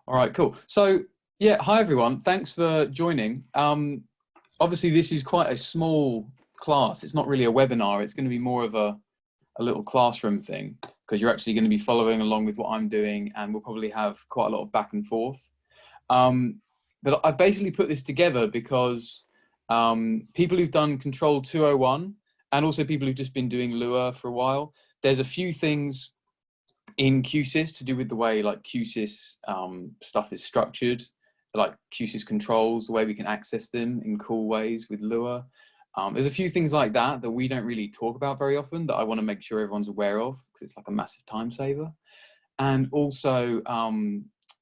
All right, cool. So yeah, hi everyone. Thanks for joining. Obviously this is quite a small class. It's not really a webinar. It's going to be more of a little classroom thing because you're actually going to be following along with what I'm doing, and we'll probably have quite a lot of back and forth. But I basically put this together because people who've done Control 201 and also people who've just been doing Lua for a while, there's a few things in Q SYS to do with the way like Q SYS stuff is structured, like Q SYS controls, the way we can access them in cool ways with Lua. There's a few things like that that we don't really talk about very often that I want to make sure everyone's aware of because it's like a massive time saver. And also,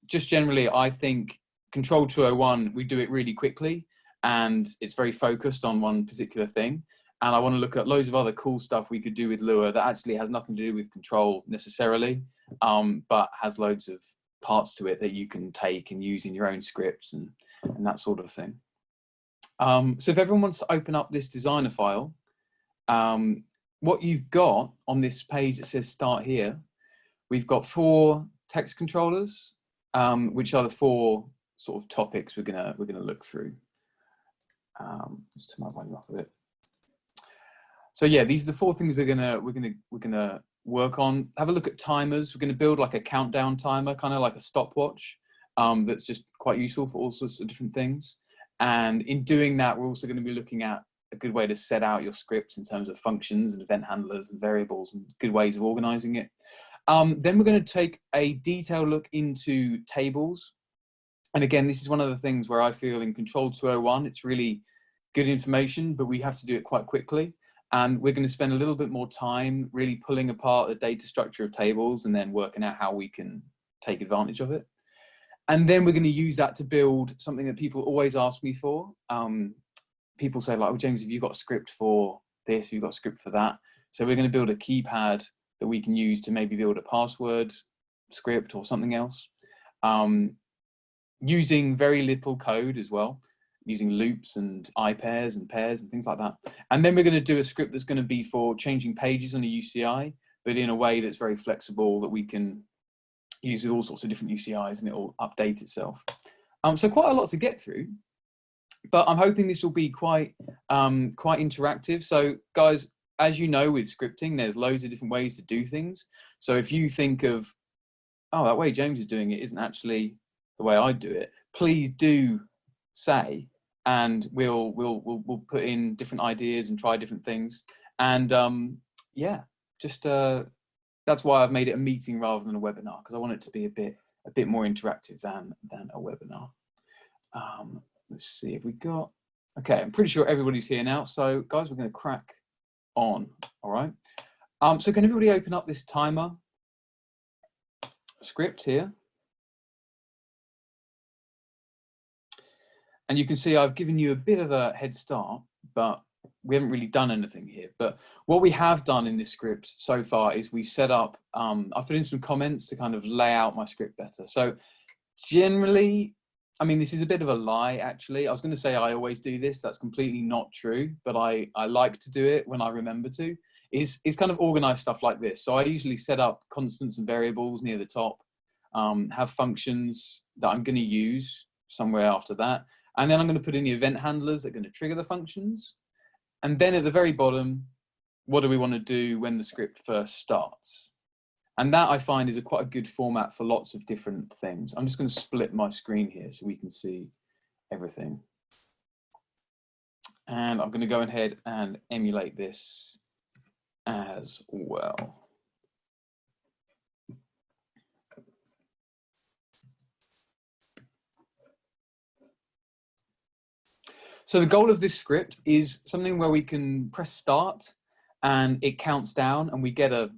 just generally, I think Control 201, we do it really quickly and it's very focused on one particular thing. And I want to look at loads of other cool stuff we could do with Lua that actually has nothing to do with control necessarily, but has loads of parts to it that you can take and use in your own scripts and that sort of thing. So if everyone wants to open up this designer file, what you've got on this page that says start here, we've got 4 text controllers, which are the 4 sort of topics we're gonna look through. Just turn my volume up a bit. So yeah, these are the 4 things we're gonna work on. Have a look at timers. We're gonna build like a countdown timer, kind of like a stopwatch, that's just quite useful for all sorts of different things. And in doing that, we're also going to be looking at a good way to set out your scripts in terms of functions and event handlers and variables and good ways of organizing it. Then we're going to take a detailed look into tables. And again, this is one of the things where I feel in Control 201, it's really good information, but we have to do it quite quickly. And we're going to spend a little bit more time really pulling apart the data structure of tables and then working out how we can take advantage of it. And then we're going to use that to build something that people always ask me for. People say like, oh, James, have you got a script for this? Have you got a script for that? So we're going to build a keypad that we can use to maybe build a password script or something else. Using very little code as well, using loops and iPairs and pairs and things like that. And then we're going to do a script that's going to be for changing pages on a UCI, but in a way that's very flexible that we can use with all sorts of different UCIs and it will update itself. So quite a lot to get through, but I'm hoping this will be quite interactive. So guys, as you know, with scripting, there's loads of different ways to do things. So if you think of, oh, that way James is doing it isn't actually the way I do it, please do say, and we'll put in different ideas and try different things. And yeah, just that's why I've made it a meeting rather than a webinar, because I want it to be a bit more interactive than a webinar. Let's see if we got, okay, I'm pretty sure everybody's here now. So guys, we're going to crack on. All right. So can everybody open up this timer script here? And you can see I've given you a bit of a head start, but we haven't really done anything here. But what we have done in this script so far is we set up, I've put in some comments to kind of lay out my script better. So generally, I mean, this is a bit of a lie, actually. I was going to say I always do this. That's completely not true, but I like to do it when I remember to. It's kind of organized stuff like this. So I usually set up constants and variables near the top, have functions that I'm going to use somewhere after that. And then I'm going to put in the event handlers that are going to trigger the functions. And then at the very bottom, what do we want to do when the script first starts? And that I find is quite a good format for lots of different things. I'm just going to split my screen here so we can see everything. And I'm going to go ahead and emulate this as well. So the goal of this script is something where we can press start and it counts down and we get a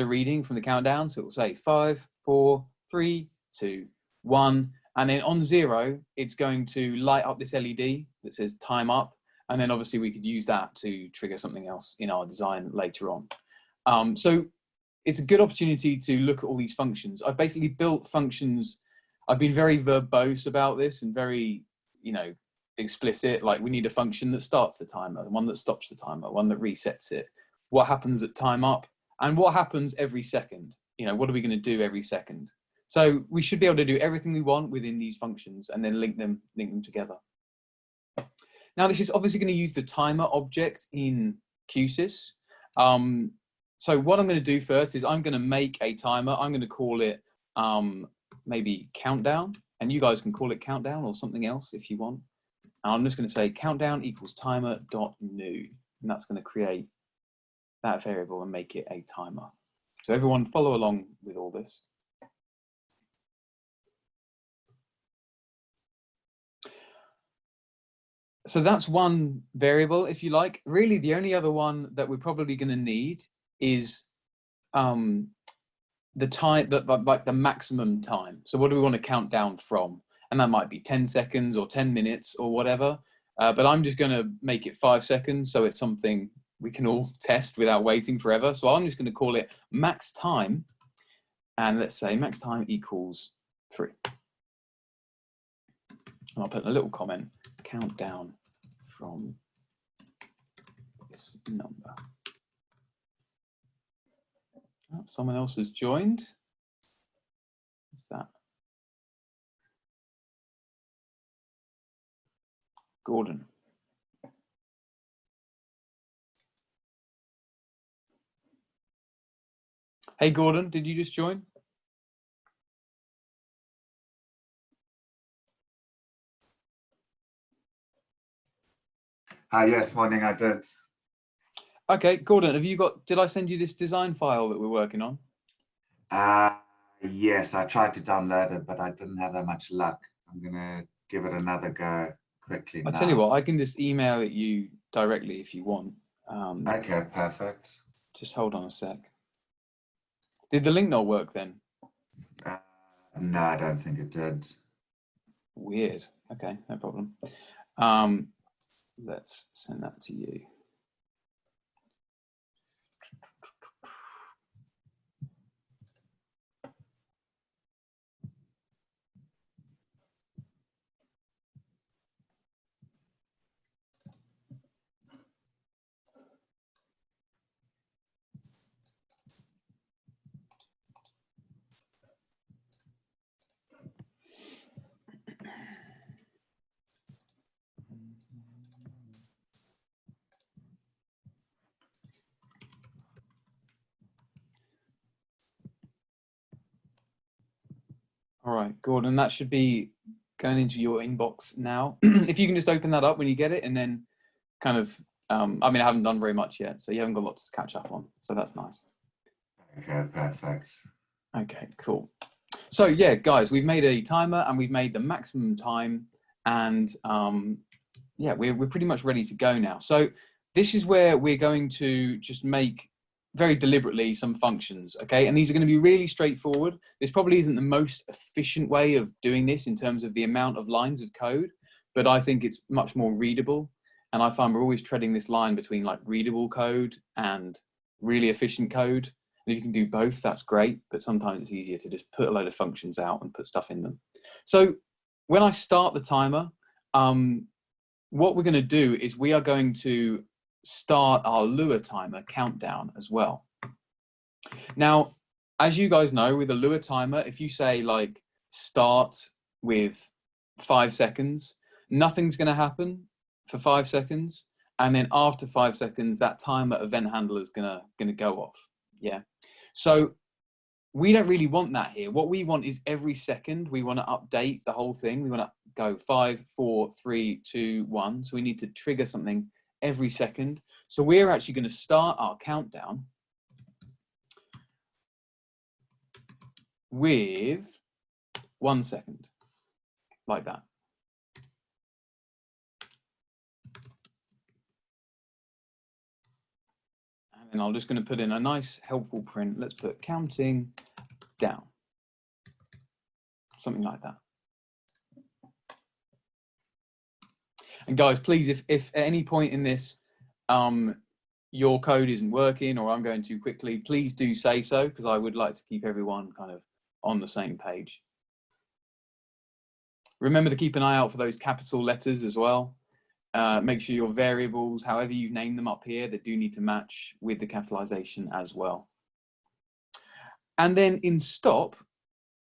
reading from the countdown. So it will say 5, 4, 3, 2, 1. And then on 0, it's going to light up this LED that says time up. And then obviously we could use that to trigger something else in our design later on. So it's a good opportunity to look at all these functions. I've basically built functions. I've been very verbose about this and very, you know, explicit, like we need a function that starts the timer, one that stops the timer, one that resets it, what happens at time up, and what happens every second. You know, what are we going to do every second? So we should be able to do everything we want within these functions and then link them together. Now, this is obviously going to use the timer object in Q SYS. So what I'm going to do first is I'm going to make a timer. I'm going to call it maybe countdown, and you guys can call it countdown or something else if you want. And I'm just going to say countdown equals timer.new, and that's going to create that variable and make it a timer. So everyone follow along with all this. So that's one variable, if you like. Really, the only other one that we're probably going to need is the time, like the maximum time. So what do we want to count down from? And that might be 10 seconds or 10 minutes or whatever. But I'm just going to make it 5 seconds, so it's something we can all test without waiting forever. So I'm just going to call it max time. And let's say max time equals 3. And I'll put a little comment, countdown from this number. Oh, someone else has joined. What's that? Gordon. Hey, Gordon, did you just join? Yes, morning, I did. Okay, Gordon, have you got, did I send you this design file that we're working on? Yes, I tried to download it, but I didn't have that much luck. I'm gonna give it another go quickly now. I'll tell you what, I can just email it you directly if you want. Okay, perfect. Just hold on a sec. Did the link not work then? No, I don't think it did. Weird. Okay, no problem. Let's send that to you. All right, Gordon, that should be going into your inbox now. If you can just open that up when you get it and then kind of, I mean, I haven't done very much yet, so you haven't got lots to catch up on. So that's nice. Okay, perfect. Okay, cool. So yeah, guys, we've made a timer and we've made the maximum time, and yeah, we're pretty much ready to go now. So this is where we're going to just make very deliberately some functions, okay? And these are going to be really straightforward. This probably isn't the most efficient way of doing this in terms of the amount of lines of code, but I think it's much more readable. And I find we're always treading this line between like readable code and really efficient code. And if you can do both, that's great, but sometimes it's easier to just put a load of functions out and put stuff in them. So when I start the timer, what we're going to do is we are going to start our Lua timer countdown as well. Now, as you guys know, with a Lua timer, if you say like start with 5 seconds, nothing's going to happen for 5 seconds, and then after 5 seconds, that timer event handler is gonna go off. Yeah. So we don't really want that here. What we want is every second we want to update the whole thing. We want to go 5, 4, 3, 2, 1. So we need to trigger something every second. So we're actually going to start our countdown with 1 second, like that. And then I'm just going to put in a nice helpful print. Let's put counting down, something like that. And guys, please, if at any point in this your code isn't working or I'm going too quickly, please do say so, because I would like to keep everyone kind of on the same page. Remember to keep an eye out for those capital letters as well. Make sure your variables, however you name them up here, they do need to match with the capitalization as well. And then in stop,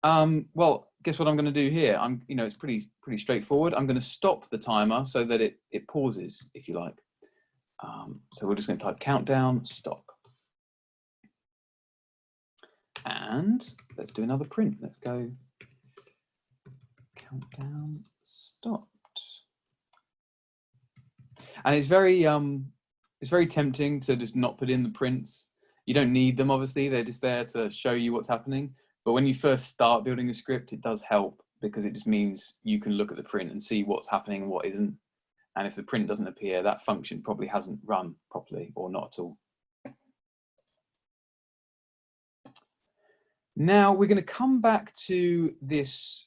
Well, guess what I'm going to do here? It's pretty straightforward. I'm going to stop the timer so that it pauses, if you like. So we're just going to type countdown, stop. And let's do another print. Let's go countdown, stopped. And it's very tempting to just not put in the prints. You don't need them, obviously. They're just there to show you what's happening. But when you first start building a script, it does help because it just means you can look at the print and see what's happening and what isn't. And if the print doesn't appear, that function probably hasn't run properly or not at all. Now we're going to come back to this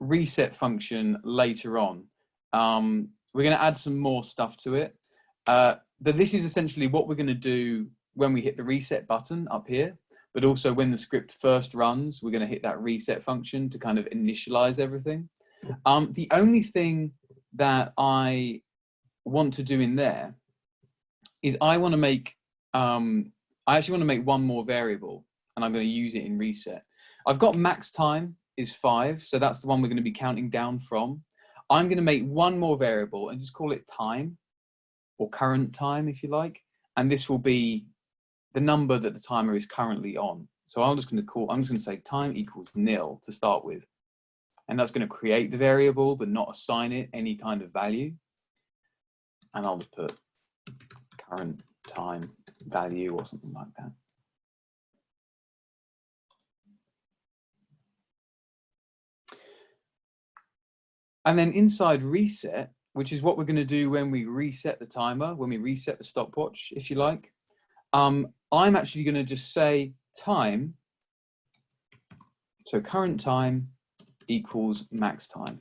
reset function later on. We're going to add some more stuff to it. But this is essentially what we're going to do when we hit the reset button up here. But also when the script first runs, we're going to hit that reset function to kind of initialize everything. The only thing that I want to do in there is I want to make, I actually want to make one more variable, and I'm going to use it in reset. I've got max time is 5, so that's the one we're going to be counting down from. I'm going to make one more variable and just call it time, or current time if you like, and this will be the number that the timer is currently on. So I'm just going to say time equals 0 to start with. And that's going to create the variable, but not assign it any kind of value. And I'll just put current time value or something like that. And then inside reset, which is what we're going to do when we reset the timer, when we reset the stopwatch, if you like, I'm actually going to just say time, so current time equals max time.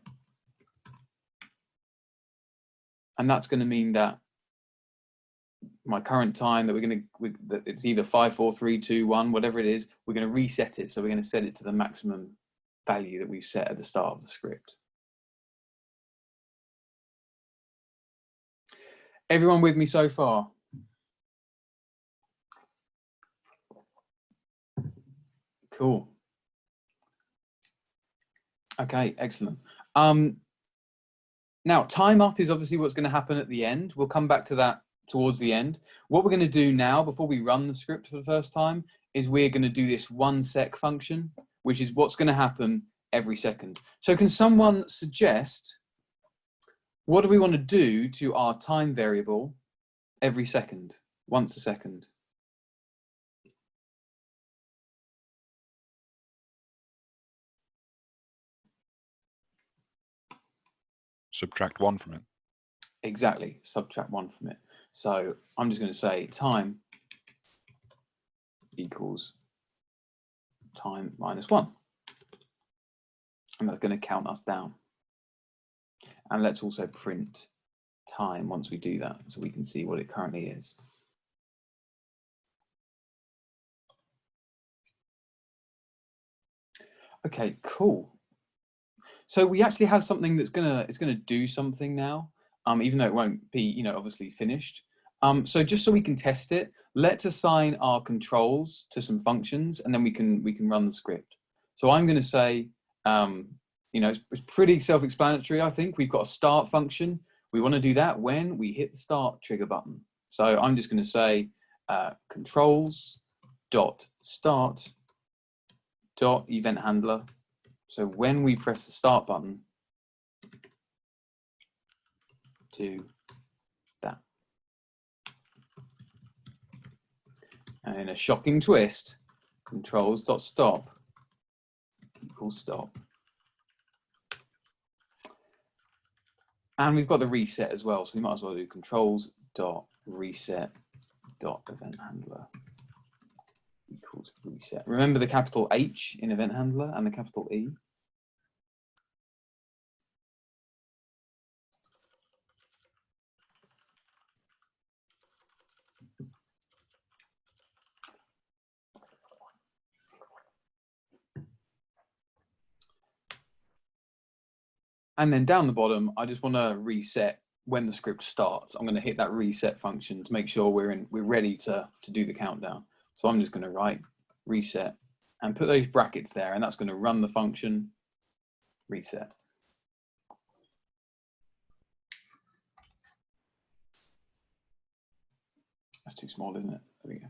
And that's going to mean that my current time that that it's either 5, 4, 3, 2, 1, whatever it is, we're going to reset it. So we're going to set it to the maximum value that we've set at the start of the script. Everyone with me so far? Cool. Okay, excellent. Now, time up is obviously what's going to happen at the end. We'll come back to that towards the end. What we're going to do now, before we run the script for the first time, is we're going to do this 1sec function, which is what's going to happen every second. So can someone suggest, what do we want to do to our time variable every second, once a second? Subtract 1 from it. Exactly, subtract 1 from it. So I'm just going to say time equals time minus 1. And that's going to count us down. And let's also print time once we do that, so we can see what it currently is. Okay, cool. So we actually have something that's it's gonna do something now, even though it won't be, obviously finished. So just so we can test it, let's assign our controls to some functions, and then we can run the script. So I'm going to say, it's pretty self-explanatory. I think we've got a start function. We want to do that when we hit the start trigger button. So I'm just going to say controls dot start dot event handler. So when we press the start button, do that. And in a shocking twist, controls.stop equals stop. And we've got the reset as well, so we might as well do controls.reset.event handler equals reset. Remember the capital H in event handler and the capital E? And then down the bottom, I just want to reset when the script starts. I'm going to hit that reset function to make sure we're ready to do the countdown. So I'm just going to write reset and put those brackets there, and that's going to run the function reset. That's too small, isn't it? There we go.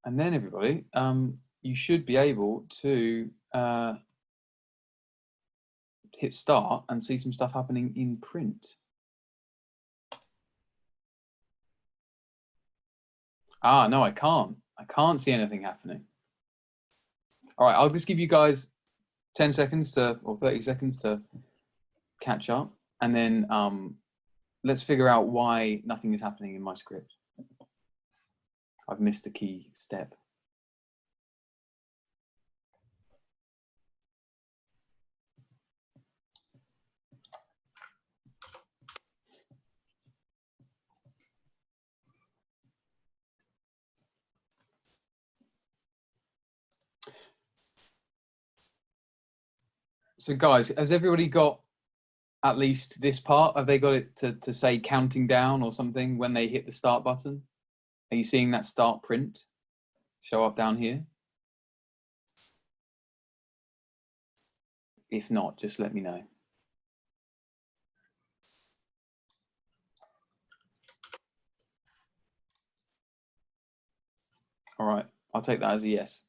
And then everybody, you should be able to hit start and see some stuff happening in print. Ah, no, I can't. I can't see anything happening. All right, I'll just give you guys 10 seconds to, or 30 seconds to catch up. And then let's figure out why nothing is happening in my script. I've missed a key step. So guys, has everybody got at least this part? Have they got it to say counting down or something when they hit the start button? Are you seeing that start print show up down here? If not, just let me know. All right, I'll take that as a yes.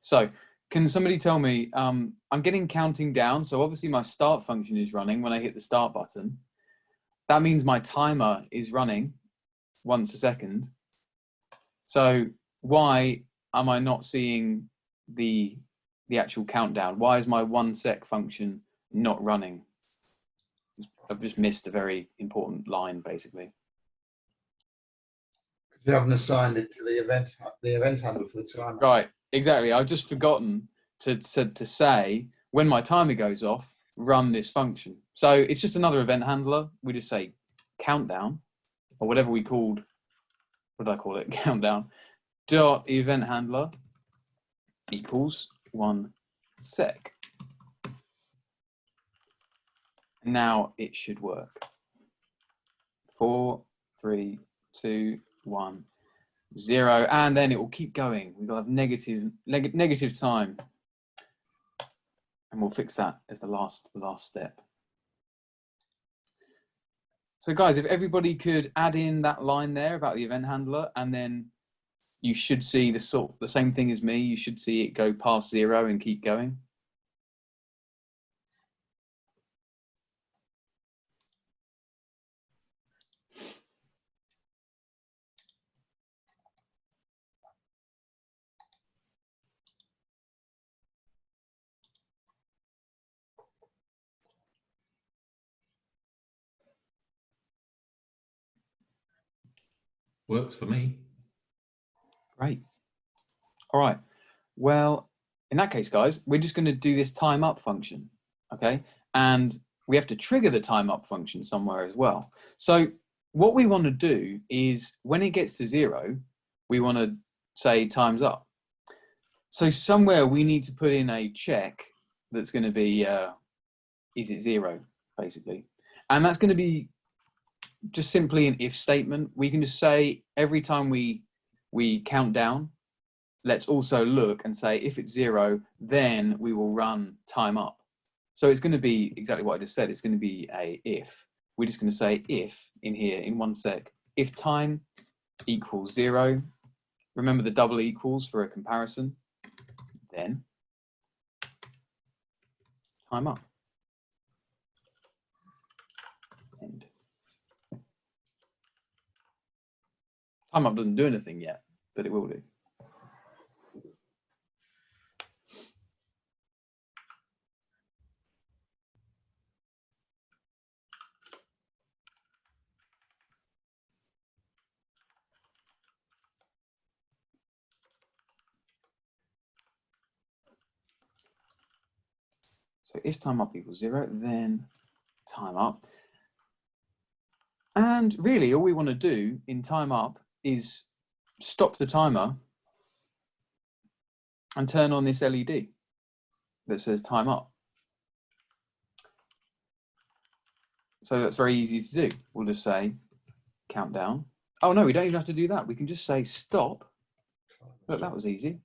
So can somebody tell me, I'm getting counting down. So obviously my start function is running when I hit the start button. That means my timer is running once a second. So why am I not seeing the actual countdown? Why is my 1 sec function not running? I've just missed a very important line, basically. You haven't assigned it to the event handler for the timer. Right, exactly. I've just forgotten to say when my timer goes off, run this function. So it's just another event handler. We just say countdown, or whatever we called. What did I call it? Countdown. Dot event handler equals 1 sec. Now it should work. 4, 3, 2, 1, 0, and then it will keep going. We've got to have negative time, and we'll fix that as the last step. So guys, if everybody could add in that line there about the event handler, and then you should see the same thing as me. You should see it go past 0 and keep going. Works for me. Great. All right. Well, in that case, guys, we're just going to do this time up function, okay? And we have to trigger the time up function somewhere as well. So what we want to do is when it gets to 0, we want to say time's up. So somewhere we need to put in a check that's going to be, is it 0, basically? And that's going to be just simply an if statement. We can just say every time we count down, let's also look and say if it's 0, then we will run time up. So it's going to be exactly what I just said. It's going to be a if. We're just going to say if in here in 1 sec, if time equals 0, remember the double equals for a comparison, then time up. End. Time up doesn't do anything yet, but it will do. So if time up equals 0, then time up. And really all we want to do in time up is stop the timer and turn on this LED that says time up. So that's very easy to do. We'll just say countdown Oh no, we don't even have to do that. We can just say stop. Look, that was easy.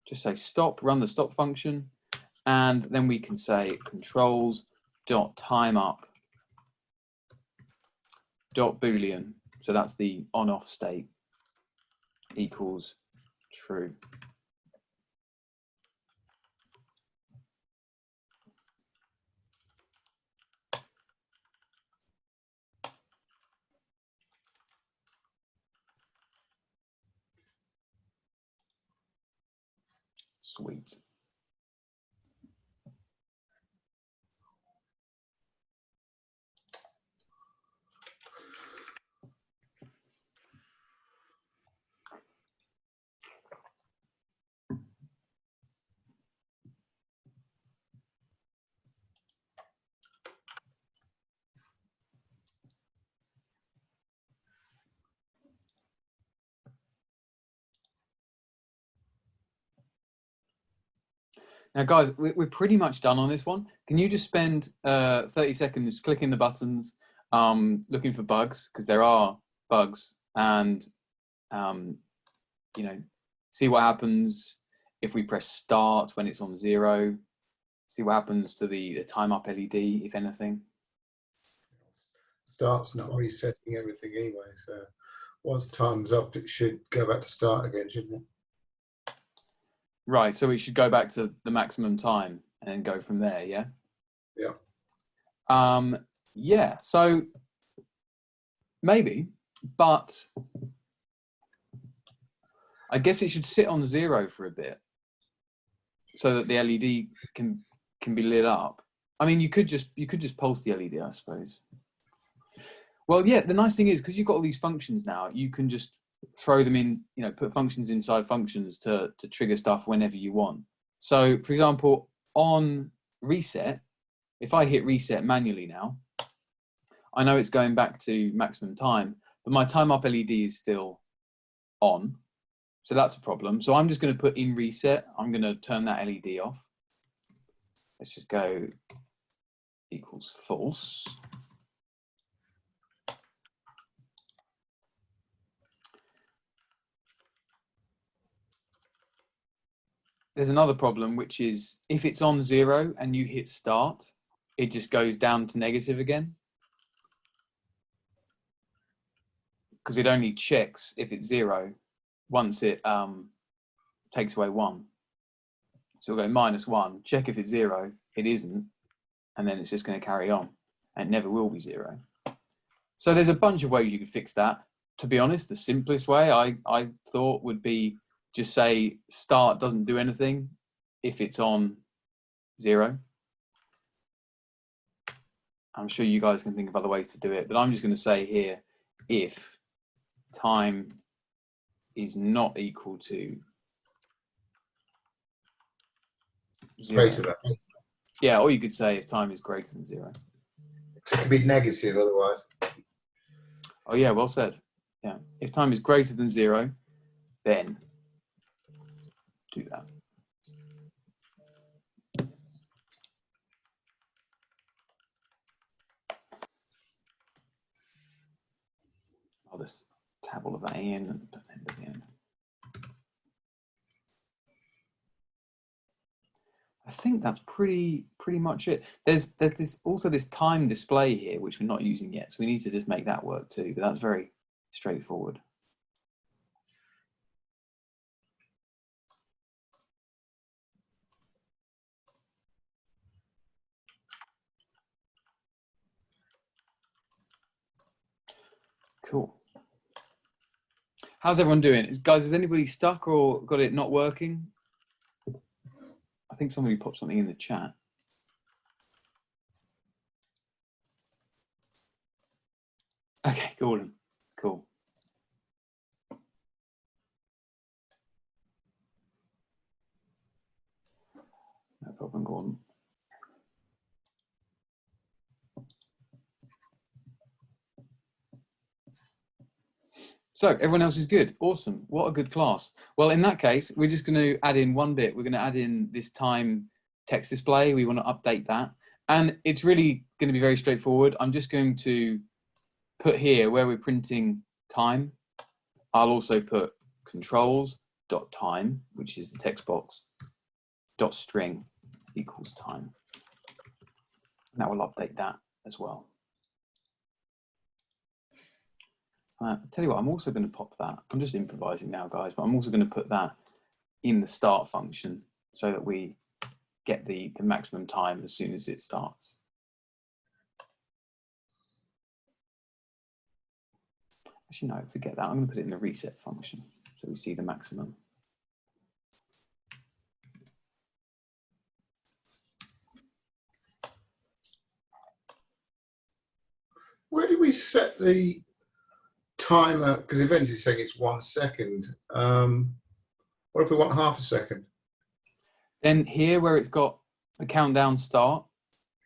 Just say stop, run the stop function, and then we can say controls dot time up dot boolean. So that's the on off state equals true. Sweet. Now, guys, we're pretty much done on this one. Can you just spend 30 seconds clicking the buttons, looking for bugs, because there are bugs, and you know, see what happens if we press start when it's on 0. See what happens to the time up LED, if anything. Start's not resetting everything anyway, so once time's up, it should go back to start again, shouldn't it? Right, so we should go back to the maximum time and then go from there, yeah? Yeah. Yeah, so maybe, but I guess it should sit on 0 for a bit so that the LED can be lit up. I mean, you could just pulse the LED, I suppose. Well, yeah, the nice thing is, because you've got all these functions now, you can just throw them in, you know, put functions inside functions to trigger stuff whenever you want. So, for example, on reset, if I hit reset manually now, I know it's going back to maximum time, but my time up LED is still on. So that's a problem. So I'm just going to put in reset. I'm going to turn that LED off. Let's just go equals false. There's another problem, which is if it's on 0 and you hit start, it just goes down to negative again. Because it only checks if it's 0 once it takes away 1. So we'll go -1, check if it's 0, it isn't, and then it's just going to carry on, and it never will be 0. So there's a bunch of ways you could fix that. To be honest, the simplest way I thought would be just say start doesn't do anything if it's on 0. I'm sure you guys can think of other ways to do it, but I'm just going to say here, if time is not equal to 0. Yeah, or you could say if time is greater than 0. It could be negative otherwise. Oh yeah, well said. Yeah, if time is greater than 0, then do that. I'll just tab all of that in and put it at the end. I think that's pretty much it. There's also this time display here, which we're not using yet, so we need to just make that work too, but that's very straightforward. Cool. How's everyone doing? Guys, is anybody stuck or got it not working? I think somebody popped something in the chat. Okay, Gordon. Cool. No problem, Gordon. So everyone else is good. Awesome. What a good class. Well, in that case, we're just going to add in one bit. We're going to add in this time text display. We want to update that. And it's really going to be very straightforward. I'm just going to put here where we're printing time, I'll also put controls.time, which is the text box, dot string equals time. And that will update that as well. I'll tell you what, I'm also going to pop that. I'm just improvising now, guys, but I'm also going to put that in the start function so that we get the maximum time as soon as it starts. Actually, no, forget that. I'm going to put it in the reset function so we see the maximum. Where do we set the timer? Because eventually it's saying it's 1 second. What if we want half a second? Then here where it's got the countdown start,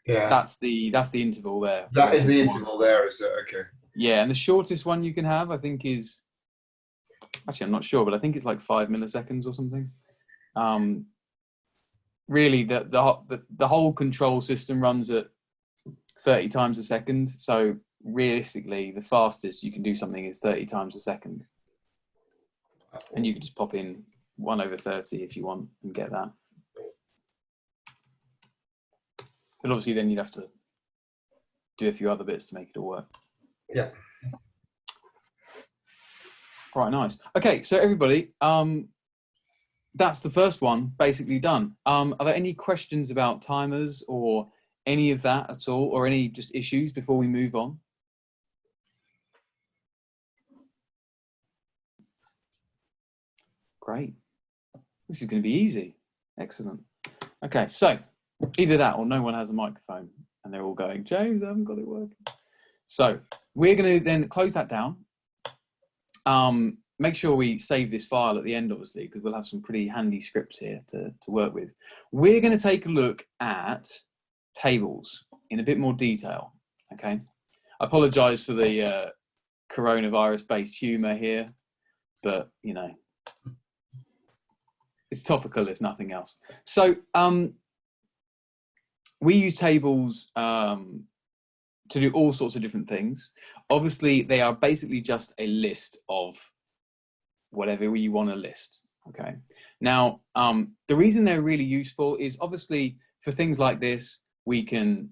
Yeah, that's the interval there. that is the interval there, is it? Okay. Yeah, and the shortest one you can have, I think, is actually I'm not sure, but I think it's like 5 milliseconds or something. Really, the whole control system runs at 30 times a second. So realistically, the fastest you can do something is 30 times a second, and you can just pop in 1/30 if you want and get that. But obviously, then you'd have to do a few other bits to make it all work. Yeah. Right, nice. Okay, so everybody, that's the first one basically done. Are there any questions about timers or any of that at all, or any just issues before we move on? Great. This is going to be easy. Excellent. Okay, so either that or no one has a microphone and they're all going, James, I haven't got it working. So we're going to then close that down. Make sure we save this file at the end, obviously, because we'll have some pretty handy scripts here to work with. We're going to take a look at tables in a bit more detail, okay? I apologize for the coronavirus-based humor here, but, you know, it's topical if nothing else. So we use tables to do all sorts of different things. Obviously, they are basically just a list of whatever you want to list, okay? Now, the reason they're really useful is obviously for things like this, we can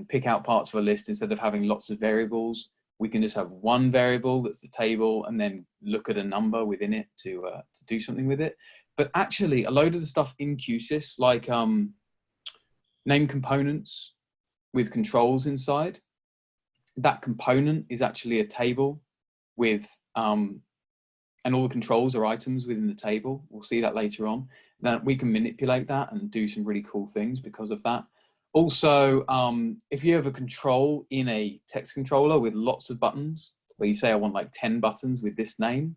pick out parts of a list instead of having lots of variables. We can just have one variable that's the table and then look at a number within it to do something with it. But actually, a load of the stuff in Q SYS, like name components with controls inside, that component is actually a table with, and all the controls are items within the table. We'll see that later on. Then we can manipulate that and do some really cool things because of that. Also, if you have a control in a text controller with lots of buttons, where you say I want like 10 buttons with this name,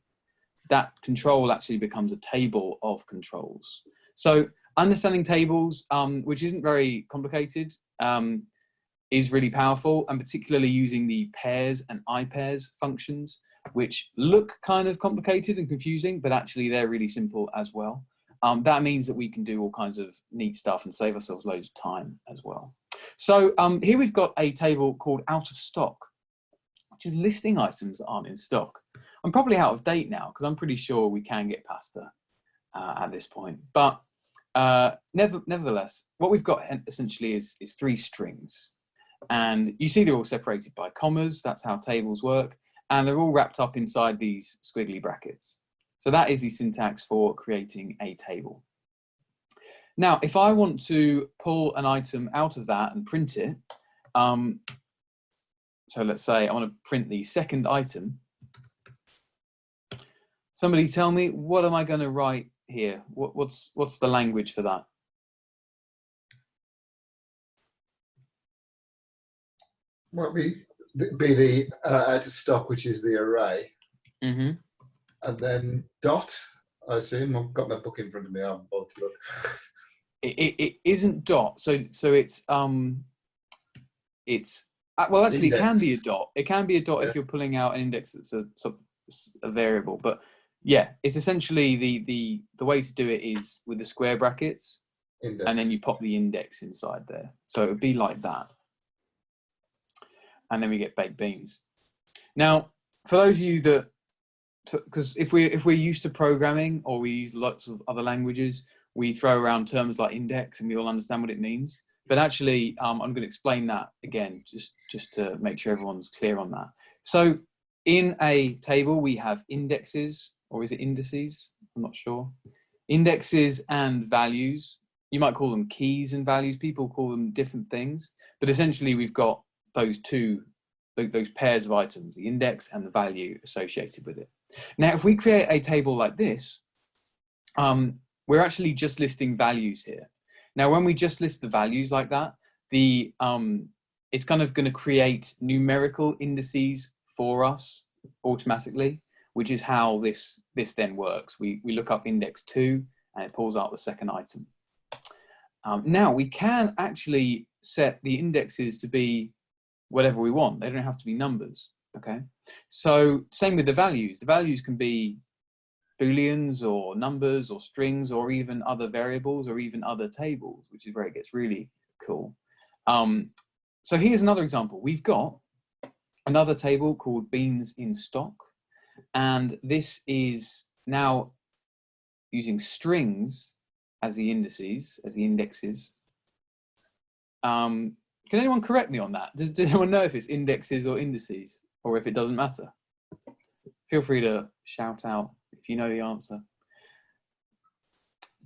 that control actually becomes a table of controls. So understanding tables, which isn't very complicated, is really powerful, and particularly using the pairs and iPairs functions, which look kind of complicated and confusing, but actually they're really simple as well. That means that we can do all kinds of neat stuff and save ourselves loads of time as well. So here we've got a table called out of stock, which is listing items that aren't in stock. I'm probably out of date now because I'm pretty sure we can get pasta at this point. But nevertheless, what we've got essentially is 3 strings. And you see they're all separated by commas. That's how tables work. And they're all wrapped up inside these squiggly brackets. So that is the syntax for creating a table. Now, if I want to pull an item out of that and print it, so let's say I want to print the second item. Somebody tell me, what am I going to write here? What's the language for that? Might be the out of stock, which is the array. Mm-hmm. And then dot, I assume. I've got my book in front of me. I haven't bothered to look. It isn't dot. So it's well, actually Index. it can be a dot. It can be a dot Yeah. if you're pulling out an index that's a variable. But yeah, it's essentially the way to do it is with the square brackets, Index. and then you pop the index inside there. So it would be like that. And then we get baked beans. Now, for those of you that, because if we're used to programming or we use lots of other languages, we throw around terms like index and we all understand what it means. But actually, I'm going to explain that again, just to make sure everyone's clear on that. So in a table, we have indexes, or is it indices? I'm not sure. Indexes and values. You might call them keys and values. People call them different things. But essentially, we've got those pairs of items, the index and the value associated with it. Now, if we create a table like this, we're actually just listing values here. Now, when we just list the values like that, it's kind of going to create numerical indices for us automatically, which is how this then works. We look up index 2 and it pulls out the second item. Now, we can actually set the indexes to be whatever we want. They don't have to be numbers, okay? So same with the values. The values can be Booleans or numbers or strings or even other variables or even other tables, which is where it gets really cool. So here's another example. We've got another table called beans in stock, and this is now using strings as the indices, as the indexes. Can anyone correct me on that? Does anyone know if it's indexes or indices, or if it doesn't matter? Feel free to shout out if you know the answer.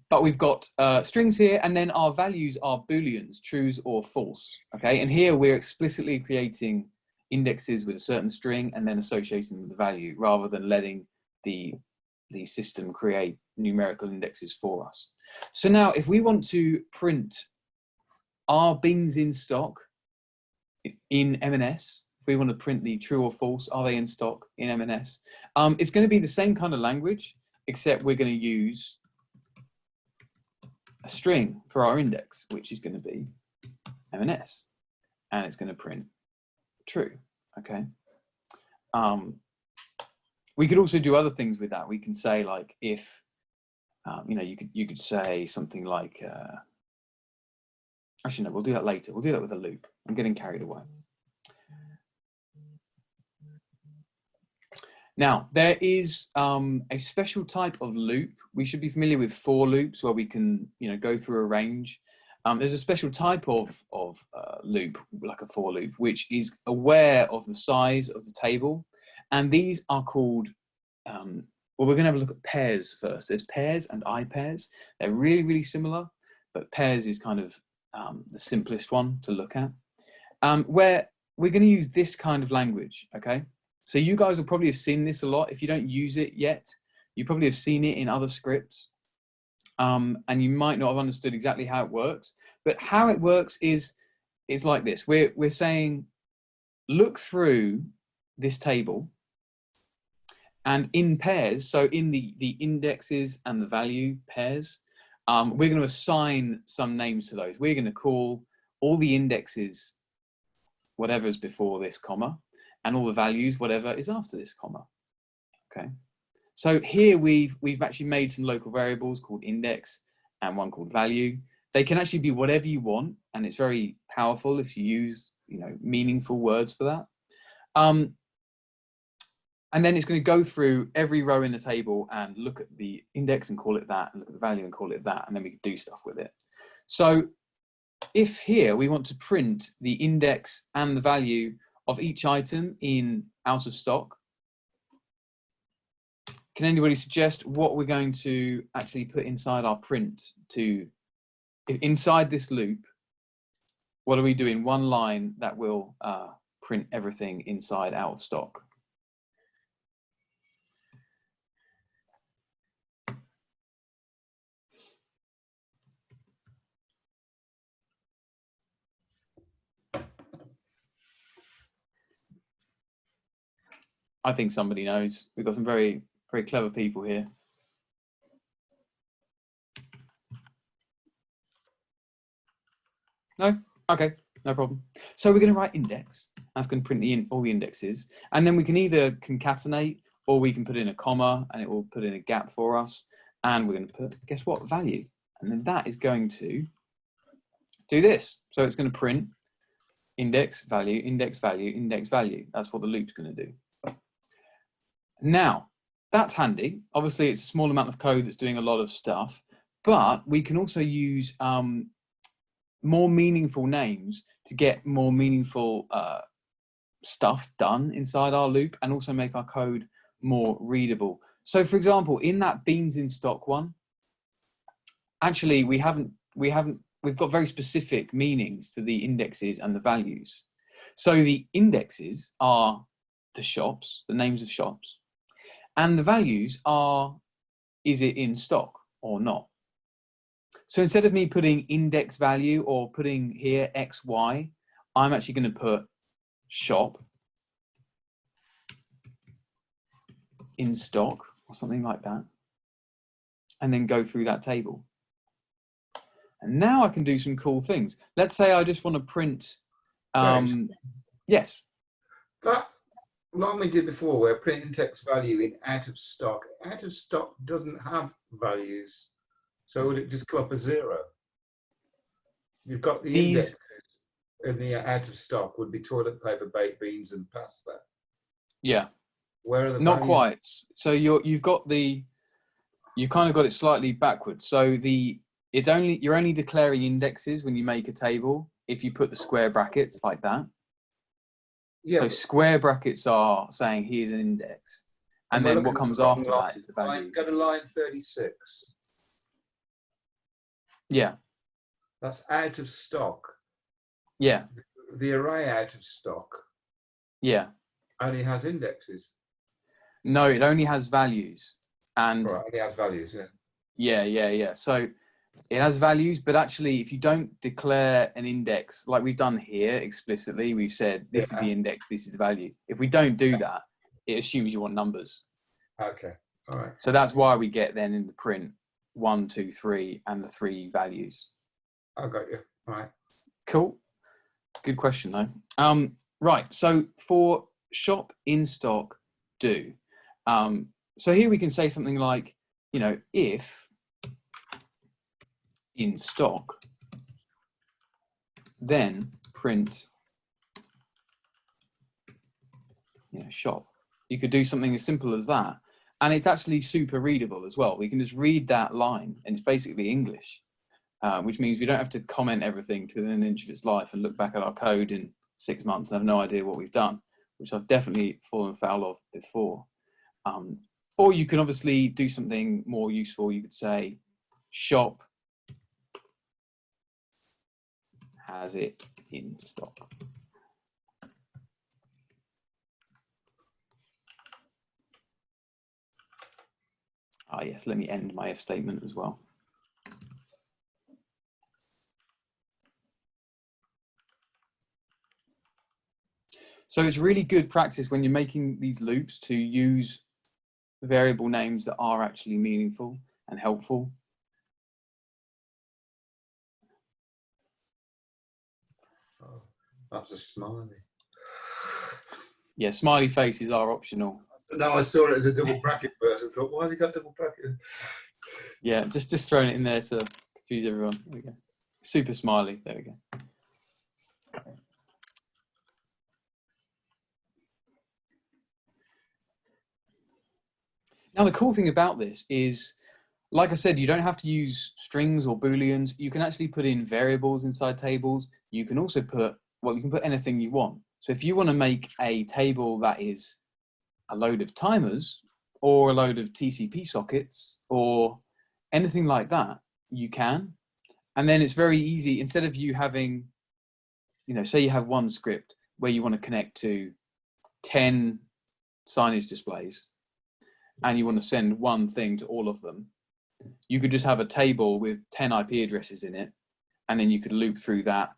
But we've got strings here, and then our values are Booleans, trues or false, okay? And here we're explicitly creating indexes with a certain string and then associating with the value, rather than letting the system create numerical indexes for us. So now if we want to print our beans in stock in M&S, if we want to print the true or false, are they in stock in M&S, it's going to be the same kind of language, except we're going to use a string for our index, which is going to be M&S, and it's going to print true, okay? We could also do other things with that. We can say, like, if, you know, you could say something like, actually no, we'll do that later. We'll do that with a loop. I'm getting carried away. Now, there is a special type of loop. We should be familiar with for loops, where we can, you know, go through a range. There's a special type of loop, like a for loop, which is aware of the size of the table. And these are called, well, we're going to have a look at pairs first. There's pairs and I-pairs. They're really, really similar, but pairs is kind of the simplest one to look at, where we're going to use this kind of language, okay? So you guys will probably have seen this a lot. If you don't use it yet, you probably have seen it in other scripts, and you might not have understood exactly how it works. But how it works is like this. We're saying, look through this table, and in pairs, so in the indexes and the value pairs, we're going to assign some names to those. We're going to call all the indexes whatever's before this comma, and all the values whatever is after this comma. Okay. So here we've actually made some local variables called index and one called value. They can actually be whatever you want, and it's very powerful if you use, you know, meaningful words for that. And then it's going to go through every row in the table and look at the index and call it that, and look at the value and call it that, and then we can do stuff with it. So if here we want to print the index and the value of each item in out of stock, can anybody suggest what we're going to actually put inside our print to, inside this loop, what do we do in one line that will print everything inside out of stock? I think somebody knows. We've got some very, very clever people here. No? Okay, no problem. So we're going to write index. That's going to print all the indexes. And then we can either concatenate, or we can put in a comma and it will put in a gap for us. And we're going to put, guess what, value. And then that is going to do this. So it's going to print index, value, index, value, index, value. That's what the loop's going to do. Now, that's handy. Obviously, it's a small amount of code that's doing a lot of stuff, but we can also use more meaningful names to get more meaningful stuff done inside our loop and also make our code more readable. So for example, in that beans in stock one, actually we've got very specific meanings to the indexes and the values. So the indexes are the shops, the names of shops, and the values are, is it in stock or not? So instead of me putting index value or putting here XY, I'm actually going to put shop in stock or something like that, and then go through that table. And now I can do some cool things. Let's say I just want to print, yes. That, like we did before, where print text value in out of stock doesn't have values. So would it just come up as 0? You've got the indexes in the out of stock would be toilet paper, baked beans, and pasta. Yeah. Where are the Not values? quite. So you've kind of got it slightly backwards. So you're only declaring indexes when you make a table if you put the square brackets like that. Yeah. So square brackets are saying here's an index, and then what comes after that is the value. Go to line 36. Yeah. That's out of stock. Yeah. The array out of stock. Yeah. Only has indexes. No, it only has values. And right, only has values, yeah. Yeah. So it has values, but actually if you don't declare an index like we've done here explicitly, we've said this is the index, this is the value. If we don't do that, it assumes you want numbers. Okay. All right. So that's why we get then in the print 1, 2, 3 and the 3 values. I got you. All right. Cool. Good question though. Right. So for shop in stock do. So here we can say something like, if in stock, then print shop. You could do something as simple as that. And it's actually super readable as well. We can just read that line and it's basically English, which means we don't have to comment everything to within an inch of its life and look back at our code in 6 months and have no idea what we've done, which I've definitely fallen foul of before. Or you can obviously do something more useful. You could say shop has it in stock. Yes, let me end my if statement as well. So it's really good practice when you're making these loops to use variable names that are actually meaningful and helpful. Oh, that's a smiley. Yeah, smiley faces are optional. No, I saw it as a double bracket first. I thought, why have you got double bracket? Yeah, just throwing it in there to confuse everyone. There we go. Super smiley. There we go. Now, the cool thing about this is, like I said, you don't have to use strings or booleans. You can actually put in variables inside tables. You can also put, well, you can put anything you want. So if you want to make a table that is a load of timers or a load of TCP sockets or anything like that, you can. And then it's very easy. Instead of you having, say you have one script where you want to connect to 10 signage displays, and you want to send one thing to all of them, you could just have a table with 10 IP addresses in it, and then you could loop through that,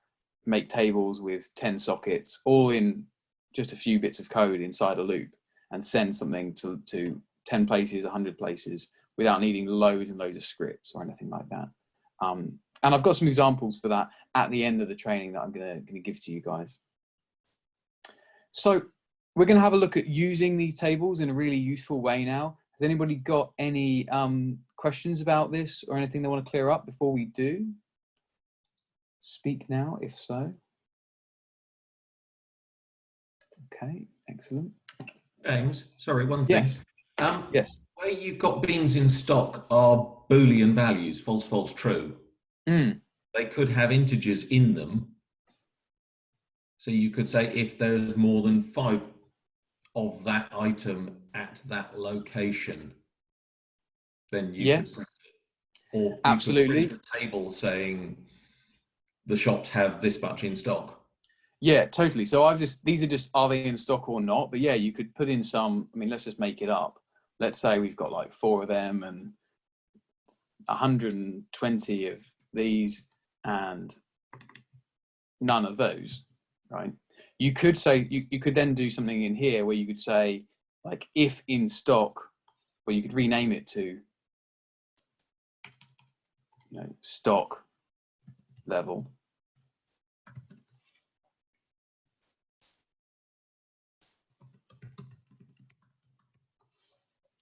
make tables with 10 sockets, all in just a few bits of code inside a loop, and send something to 10 places, 100 places, without needing loads and loads of scripts or anything like that. And I've got some examples for that at the end of the training that I'm gonna give to you guys. So we're going to have a look at using these tables in a really useful way now. Has anybody got any questions about this or anything they want to clear up before we do? Speak now, if so. Okay, excellent. James, sorry, one thing. Yes. Yes. Where you've got beans in stock are Boolean values, false, false, true. Mm. They could have integers in them. So you could say if there's more than 5 of that item at that location, then you could Yes. print it. Or you Absolutely. could print a table saying the shops have this much in stock. Yeah, totally. So these are just, are they in stock or not? But yeah, you could put in some, I mean, let's just make it up. Let's say we've got like 4 of them and 120 of these and none of those, right? You could say, you could then do something in here where you could say, like, if in stock, or you could rename it to, you know, stock level.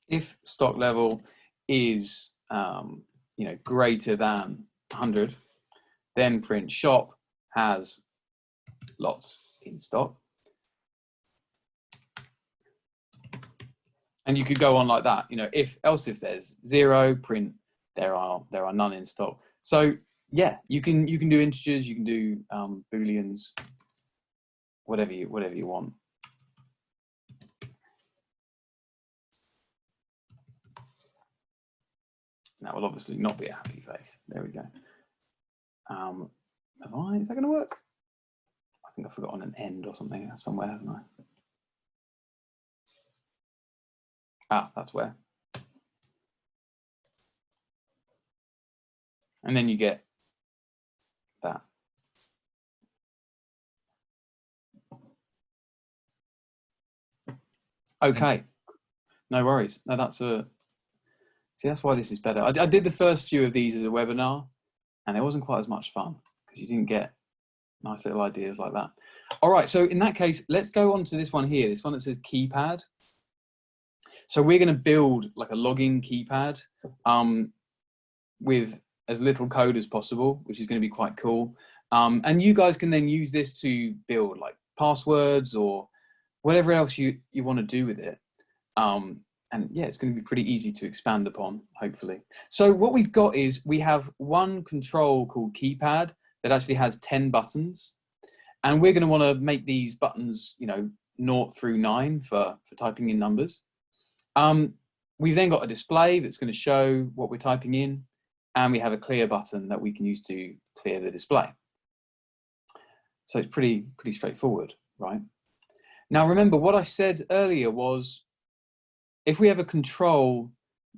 If stock level is, you know, greater than 100, then print shop has lots in stock. And you could go on like that, you know, if there's 0, print there are none in stock. So yeah, you can do integers, you can do booleans, whatever you want. That will obviously not be a happy face. There we go. Is that going to work? I think I've forgotten an end or something somewhere, haven't I? Ah, that's where. And then you get that. Okay, no worries. No, that's why this is better. I did the first few of these as a webinar and it wasn't quite as much fun because you didn't get nice little ideas like that. All right, so in that case, let's go on to this one here, this one that says keypad. So we're going to build like a login keypad with as little code as possible, which is going to be quite cool. And you guys can then use this to build like passwords or whatever else you want to do with it. And yeah, it's going to be pretty easy to expand upon, hopefully. So what we've got is we have one control called keypad that actually has 10 buttons. And we're going to want to make these buttons, you know, 0 through 9 for typing in numbers. We've then got a display that's going to show what we're typing in. And we have a clear button that we can use to clear the display. So it's pretty straightforward, right? Now, remember what I said earlier was, if we have a control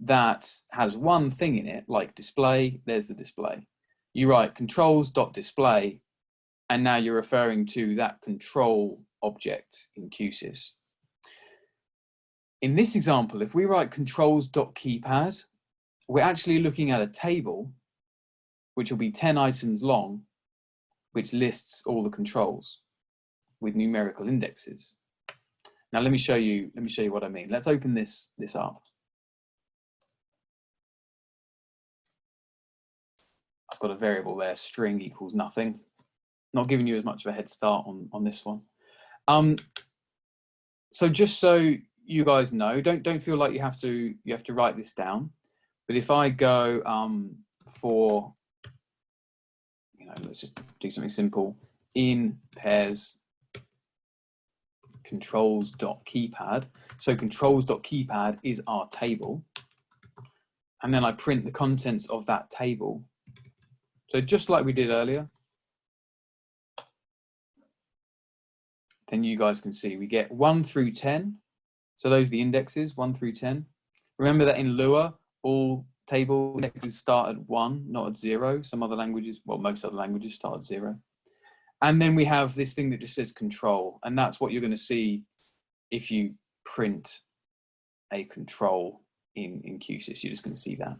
that has one thing in it, like display, there's the display. You write controls.display, and now you're referring to that control object in QSYS. In this example, if we write controls.keypad, we're actually looking at a table, which will be 10 items long, which lists all the controls with numerical indexes. Now let me show you what I mean. Let's open this up. I've got a variable there, string equals nothing. Not giving you as much of a head start on this one. So just so you guys know, don't feel like you have to write this down. But if I go for, you know, let's just do something simple, in pairs controls.keypad. So controls.keypad is our table. And then I print the contents of that table. So just like we did earlier, then you guys can see we get 1 through 10. So those are the indexes, 1 through 10. Remember that in Lua, all table indexes start at 1, not at 0. Some other languages, well, most other languages start at 0. And then we have this thing that just says control. And that's what you're going to see if you print a control in QSYS. You're just going to see that.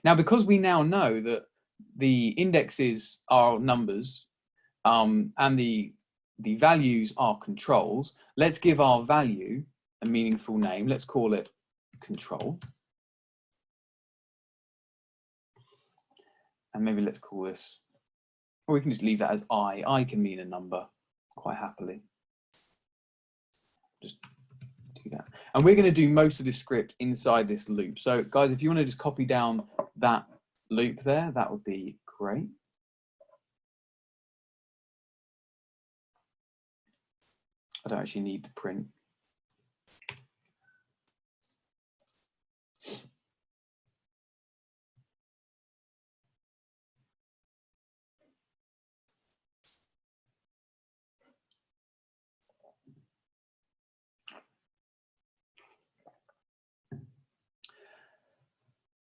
Now, because we now know that the indexes are numbers and the values are controls, let's give our value a meaningful name. Let's call it control. And maybe let's call this Or we can just leave that as I. I can mean a number quite happily. Just do that. And we're going to do most of this script inside this loop. So guys, if you want to just copy down that loop there, that would be great. I don't actually need the print.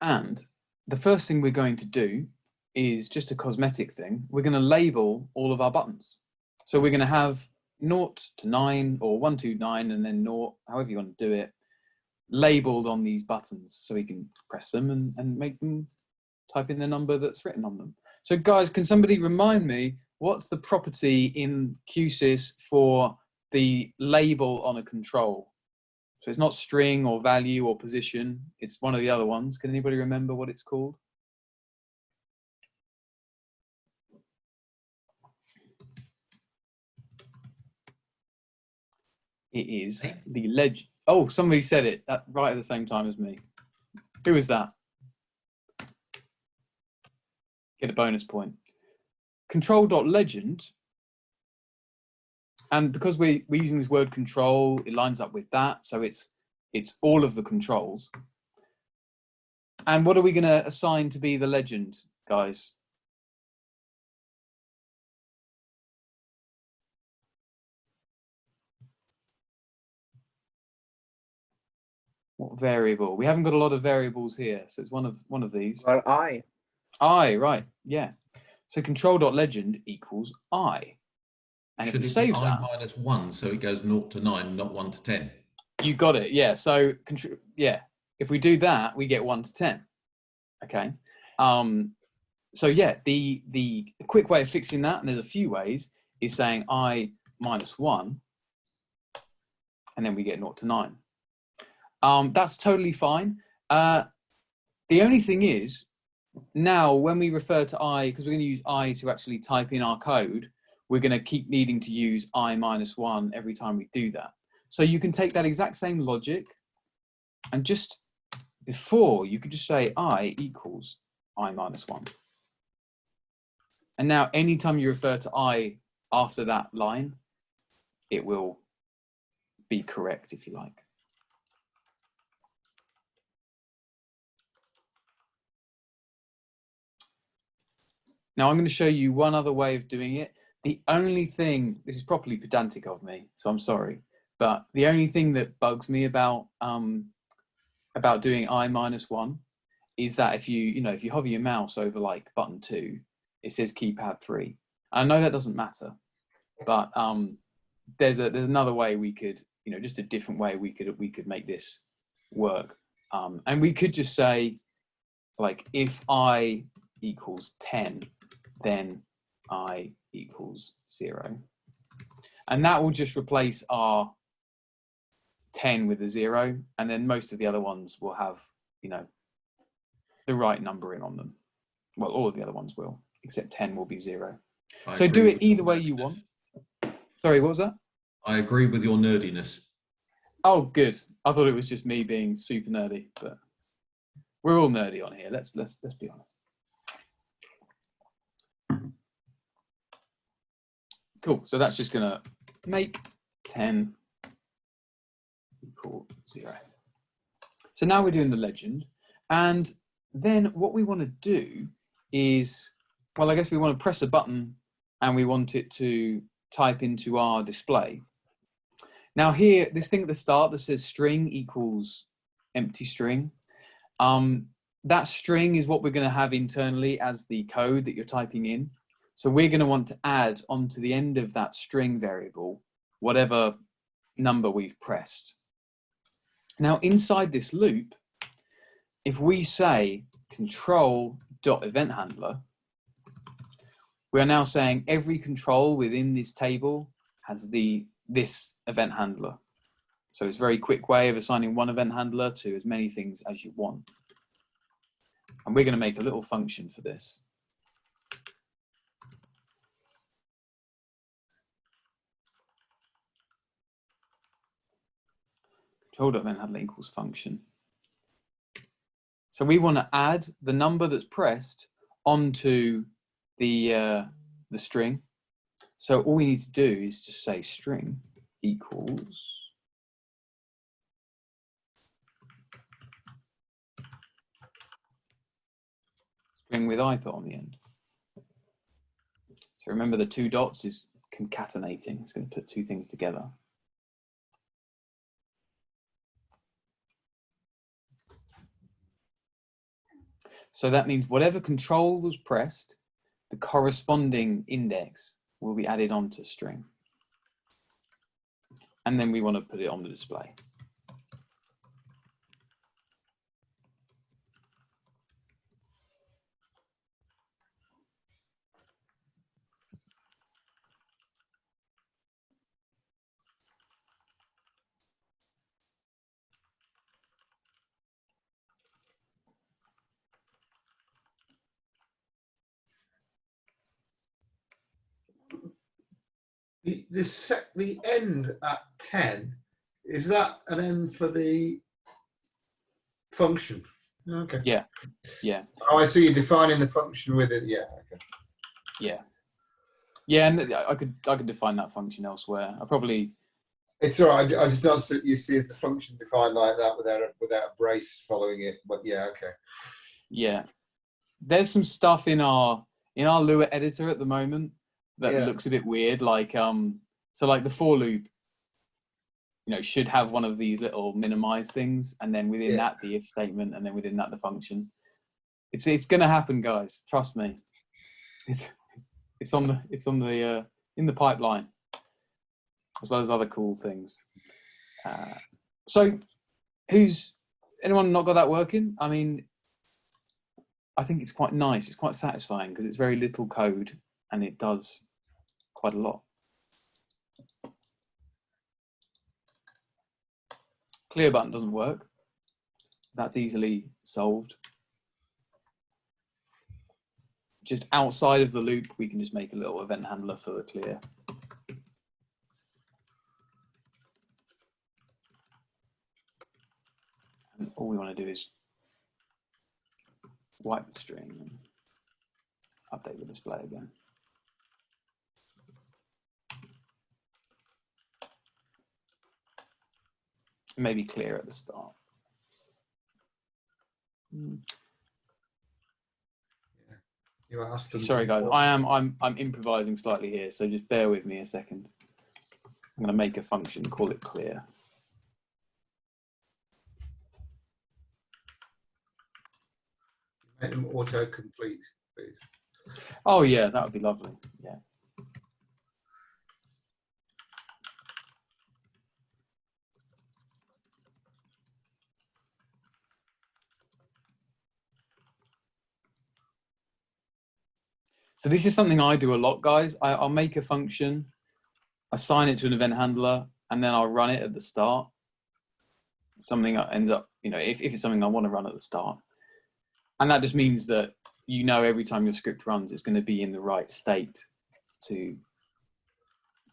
And the first thing we're going to do is just a cosmetic thing. We're going to label all of our buttons. So we're going to have 0 to 9 or 1 to 9 and then 0, however you want to do it, labeled on these buttons so we can press them and make them type in the number that's written on them. So guys, can somebody remind me what's the property in Q SYS for the label on a control? So it's not string or value or position, it's one of the other ones. Can anybody remember what it's called? It is the legend. Oh, somebody said it right at the same time as me. Who was that? Get a bonus point. Control.legend. And because we're using this word control, it lines up with that. So it's all of the controls. And what are we going to assign to be the legend, guys? What variable? We haven't got a lot of variables here, so it's one of these. Well, I. I, right, yeah. So control.legend equals I. And Should if we it save be that, I -1, so it goes 0 to 9, not 1 to 10? you got it, yeah. So yeah, if we do that, we get 1 to 10. Okay. So yeah, the quick way of fixing that, and there's a few ways, is saying I -1, and then we get 0 to 9. That's totally fine. The only thing is, now when we refer to I, because we're going to use I to actually type in our code, we're going to keep needing to use I -1 every time we do that. So you can take that exact same logic, and just before, you could just say I equals I -1. And now anytime you refer to I after that line, it will be correct, if you like. Now I'm going to show you one other way of doing it. The only thing, this is properly pedantic of me, so I'm sorry, but the only thing that bugs me about doing I -1 is that if you hover your mouse over like button 2, it says keypad 3. I know that doesn't matter, but there's another way we could, just a different way we could make this work, and we could just say, like, if I equals 10, then I equals 0, and that will just replace our 10 with a 0, and then most of the other ones will have, the right numbering on them. Well, all of the other ones will, except 10 will be 0. So do it either way you want. Sorry, what was that? I agree with your nerdiness. Oh, good. I thought it was just me being super nerdy, but we're all nerdy on here. Let's be honest. Cool. So that's just gonna make 10 equal 0. So now we're doing the legend, and then what we want to do is, well, I guess we want to press a button and we want it to type into our display. Now here, this thing at the start that says string equals empty string, that string is what we're going to have internally as the code that you're typing in. So we're going to want to add onto the end of that string variable whatever number we've pressed. Now inside this loop, if we say control.eventHandler, we are now saying every control within this table has this event handler. So it's a very quick way of assigning one event handler to as many things as you want. And we're going to make a little function for this. control.event handler equals function. So we want to add the number that's pressed onto the string. So all we need to do is just say string equals string with I put on the end. So remember the 2 dots is concatenating. It's going to put 2 things together. So that means whatever control was pressed, the corresponding index will be added onto string. And then we want to put it on the display. The end at 10, is that an end for the function? Okay. Yeah, yeah, Oh, I see you're defining the function with it. Yeah. Okay. yeah. Yeah, and I could define that function elsewhere. I probably... It's all right. I just don't see you see as the function defined like that without a brace following it. But yeah, okay. Yeah. There's some stuff in our Lua editor at the moment that looks a bit weird, like so like the for loop, you know, should have one of these little minimize things, and then within that the if statement, and then within that the function. It's gonna happen, guys. Trust me. It's on the in the pipeline, as well as other cool things. So anyone not got that working? I mean, I think it's quite nice. It's quite satisfying because it's very little code and it does quite a lot. Clear button doesn't work. That's easily solved. Just outside of the loop, we can just make a little event handler for the clear. And all we want to do is wipe the string and update the display again. Maybe clear at the start. You asked them. Sorry guys, I'm improvising slightly here, so just bear with me a second. I'm going to make a function, call it clear. Make them auto-complete, please. Oh yeah, that would be lovely. Yeah. So this is something I do a lot, guys. I'll make a function, assign it to an event handler, and then I'll run it at the start. Something that ends up, you know, if it's something I want to run at the start. And that just means that, you know, every time your script runs, it's going to be in the right state to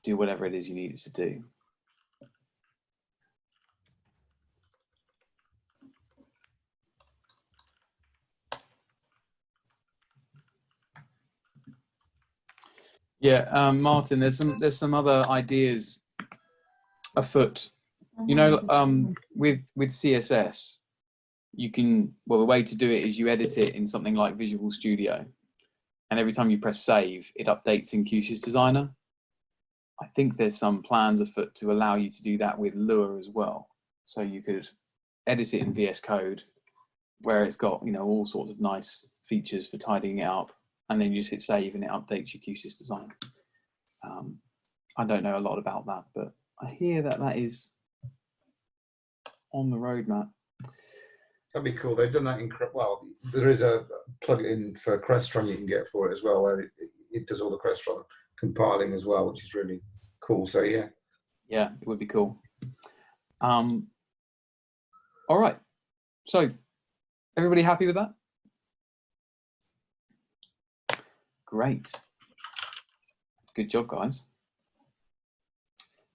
do whatever it is you need it to do. Yeah, Martin, there's some other ideas afoot. You know, with CSS, you can, well, the way to do it is you edit it in something like Visual Studio, and every time you press save, it updates in Q SYS Designer. I think there's some plans afoot to allow you to do that with Lua as well. So you could edit it in VS Code, where it's got, you know, all sorts of nice features for tidying it up, and then you just hit save and it updates your Q SYS Design. I don't know a lot about that, but I hear that that is on the roadmap. That'd be cool. They've done that in, well, there is a plugin for Crestron you can get for it as well, where it does all the Crestron compiling as well, which is really cool. So yeah. Yeah, it would be cool. All right. So everybody happy with that? Great. Good job, guys.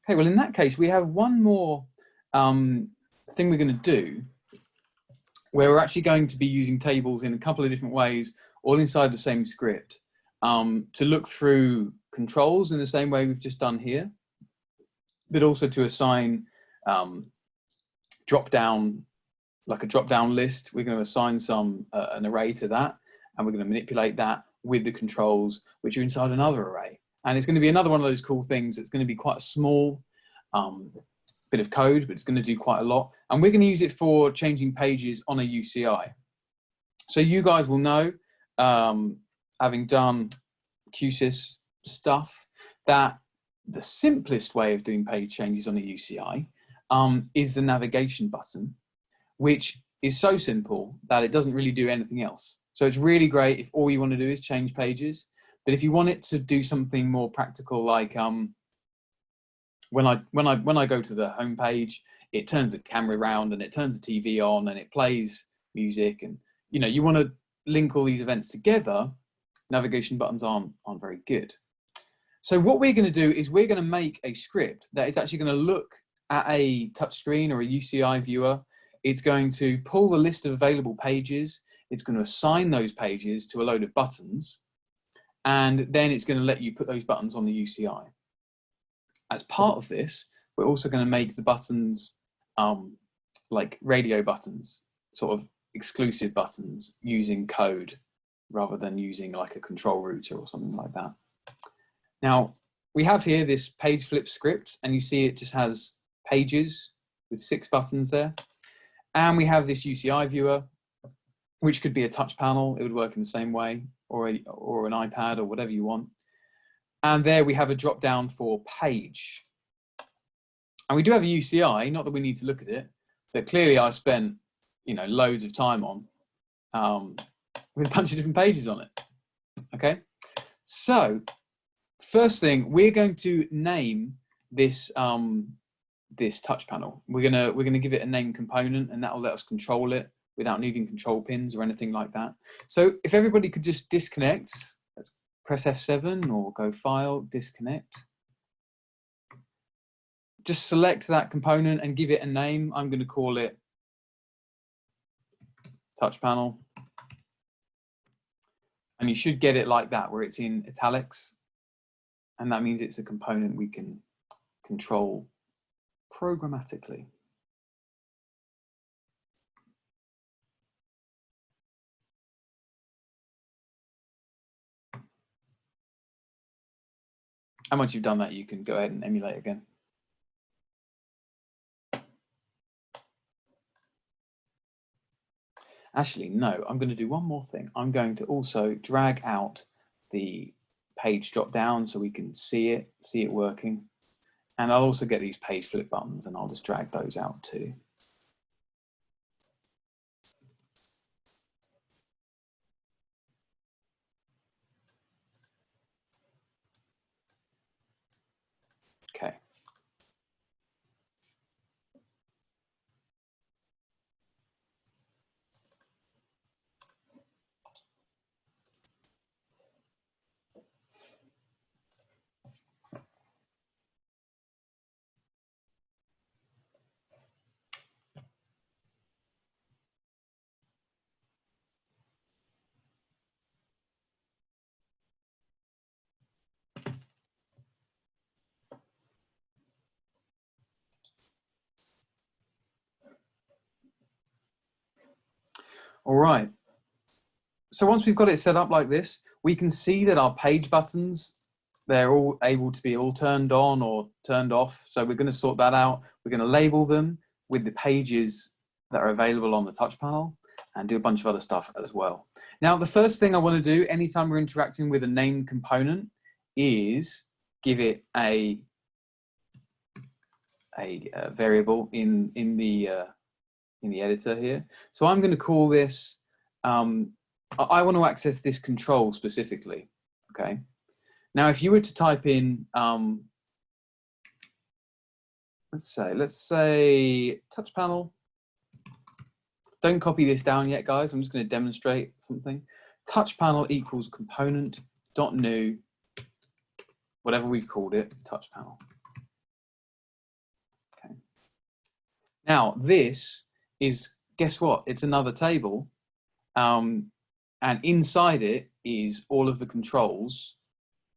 Okay, well, in that case, we have one more thing we're going to do, where we're actually going to be using tables in a couple of different ways, all inside the same script, to look through controls in the same way we've just done here, but also to assign drop-down, like a drop-down list. We're going to assign an array to that, and we're going to manipulate that with the controls, which are inside another array. And it's going to be another one of those cool things that's going to be quite a small bit of code, but it's going to do quite a lot. And we're going to use it for changing pages on a UCI. So you guys will know, having done QSYS stuff, that the simplest way of doing page changes on a UCI is the navigation button, which is so simple that it doesn't really do anything else. So it's really great if all you want to do is change pages. But if you want it to do something more practical, like when I go to the home page, it turns the camera around and it turns the TV on and it plays music, and you want to link all these events together, navigation buttons aren't very good. So what we're going to do is we're going to make a script that is actually going to look at a touchscreen or a UCI viewer. It's going to pull the list of available pages. It's going to assign those pages to a load of buttons. And then it's going to let you put those buttons on the UCI. As part of this, we're also going to make the buttons like radio buttons, sort of exclusive buttons using code rather than using like a control router or something like that. Now, we have here this page flip script, and you see it just has pages with 6 buttons there. And we have this UCI viewer, which could be a touch panel. It would work in the same way, or an iPad or whatever you want. And there we have a drop down for page. And we do have a UCI, not that we need to look at it, that clearly I spent loads of time on with a bunch of different pages on it. Okay, so first thing, we're going to name this this touch panel. We're gonna give it a name component, and that will let us control it without needing control pins or anything like that. So if everybody could just disconnect, let's press F7 or go File, Disconnect. Just select that component and give it a name. I'm going to call it touch panel. And you should get it like that, where it's in italics. And that means it's a component we can control programmatically. And once you've done that, you can go ahead and emulate again. Actually, no, I'm going to do one more thing. I'm going to also drag out the page drop down so we can see it working. And I'll also get these page flip buttons, and I'll just drag those out too. Okay. All right. So once we've got it set up like this, we can see that our page buttons, they're all able to be all turned on or turned off. So we're going to sort that out. We're going to label them with the pages that are available on the touch panel and do a bunch of other stuff as well. Now, the first thing I want to do anytime we're interacting with a named component is give it a variable in the editor here. So I'm going to call this, I want to access this control specifically, okay? Now, if you were to type in, let's say touch panel. Don't copy this down yet, guys. I'm just going to demonstrate something. Touch panel equals component.new, whatever we've called it, touch panel. Okay. Now, this is, guess what? It's another table. And inside it is all of the controls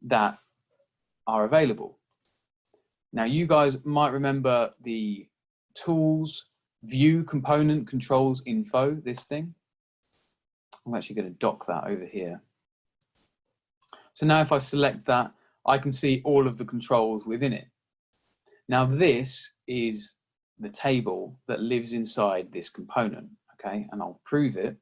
that are available. Now, you guys might remember the tools, view, component, controls, info, this thing. I'm actually going to dock that over here. So now if I select that, I can see all of the controls within it. Now, this is the table that lives inside this component, okay? And I'll prove it.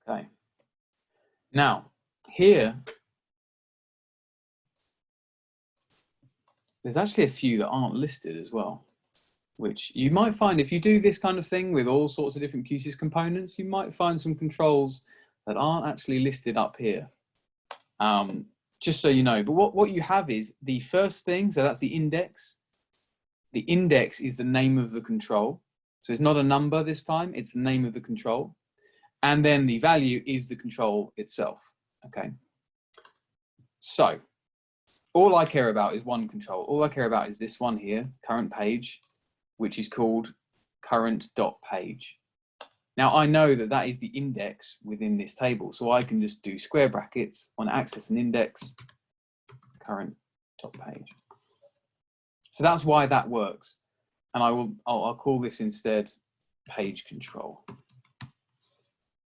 Okay. Now, here, there's actually a few that aren't listed as well, which you might find if you do this kind of thing with all sorts of different QSYS components, you might find some controls that aren't actually listed up here. Just so you know, but what you have is the first thing, so that's the index. The index is the name of the control. So it's not a number this time, it's the name of the control. And then the value is the control itself, okay? So all I care about is one control. All I care about is this one here, current page, which is called current.page. Now I know that that is the index within this table, so I can just do square brackets on access and index, current.page. So that's why that works. And I'll call this instead page control.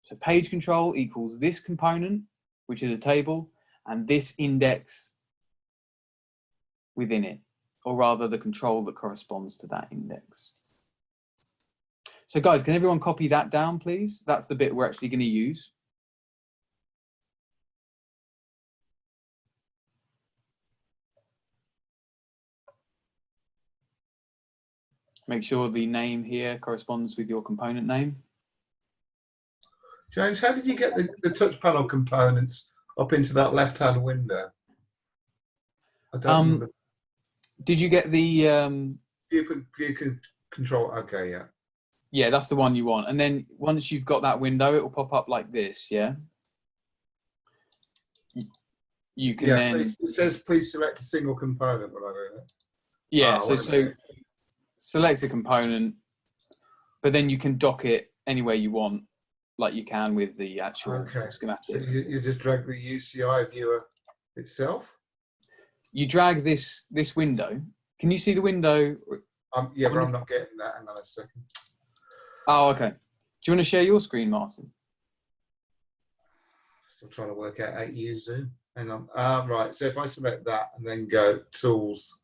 So page control equals this component, which is a table, and this index within it, or rather the control that corresponds to that index. So guys, can everyone copy that down, please? That's the bit we're actually going to use. Make sure the name here corresponds with your component name. James, how did you get the touch panel components up into that left-hand window? I don't remember. Did you get the... View control, okay, yeah. Yeah, that's the one you want. And then once you've got that window, it will pop up like this, yeah? You can then... Please, it says, please select a single component when I do it. Yeah, so select a component, but then you can dock it anywhere you want, like you can with the actual schematic. So you just drag the UCI viewer itself? You drag this window. Can you see the window? Yeah, but I'm not getting that. Hang on a second. Oh, okay. Do you want to share your screen, Martin? Still trying to work out how to use Zoom. Hang on. Right, so if I select that and then go Tools,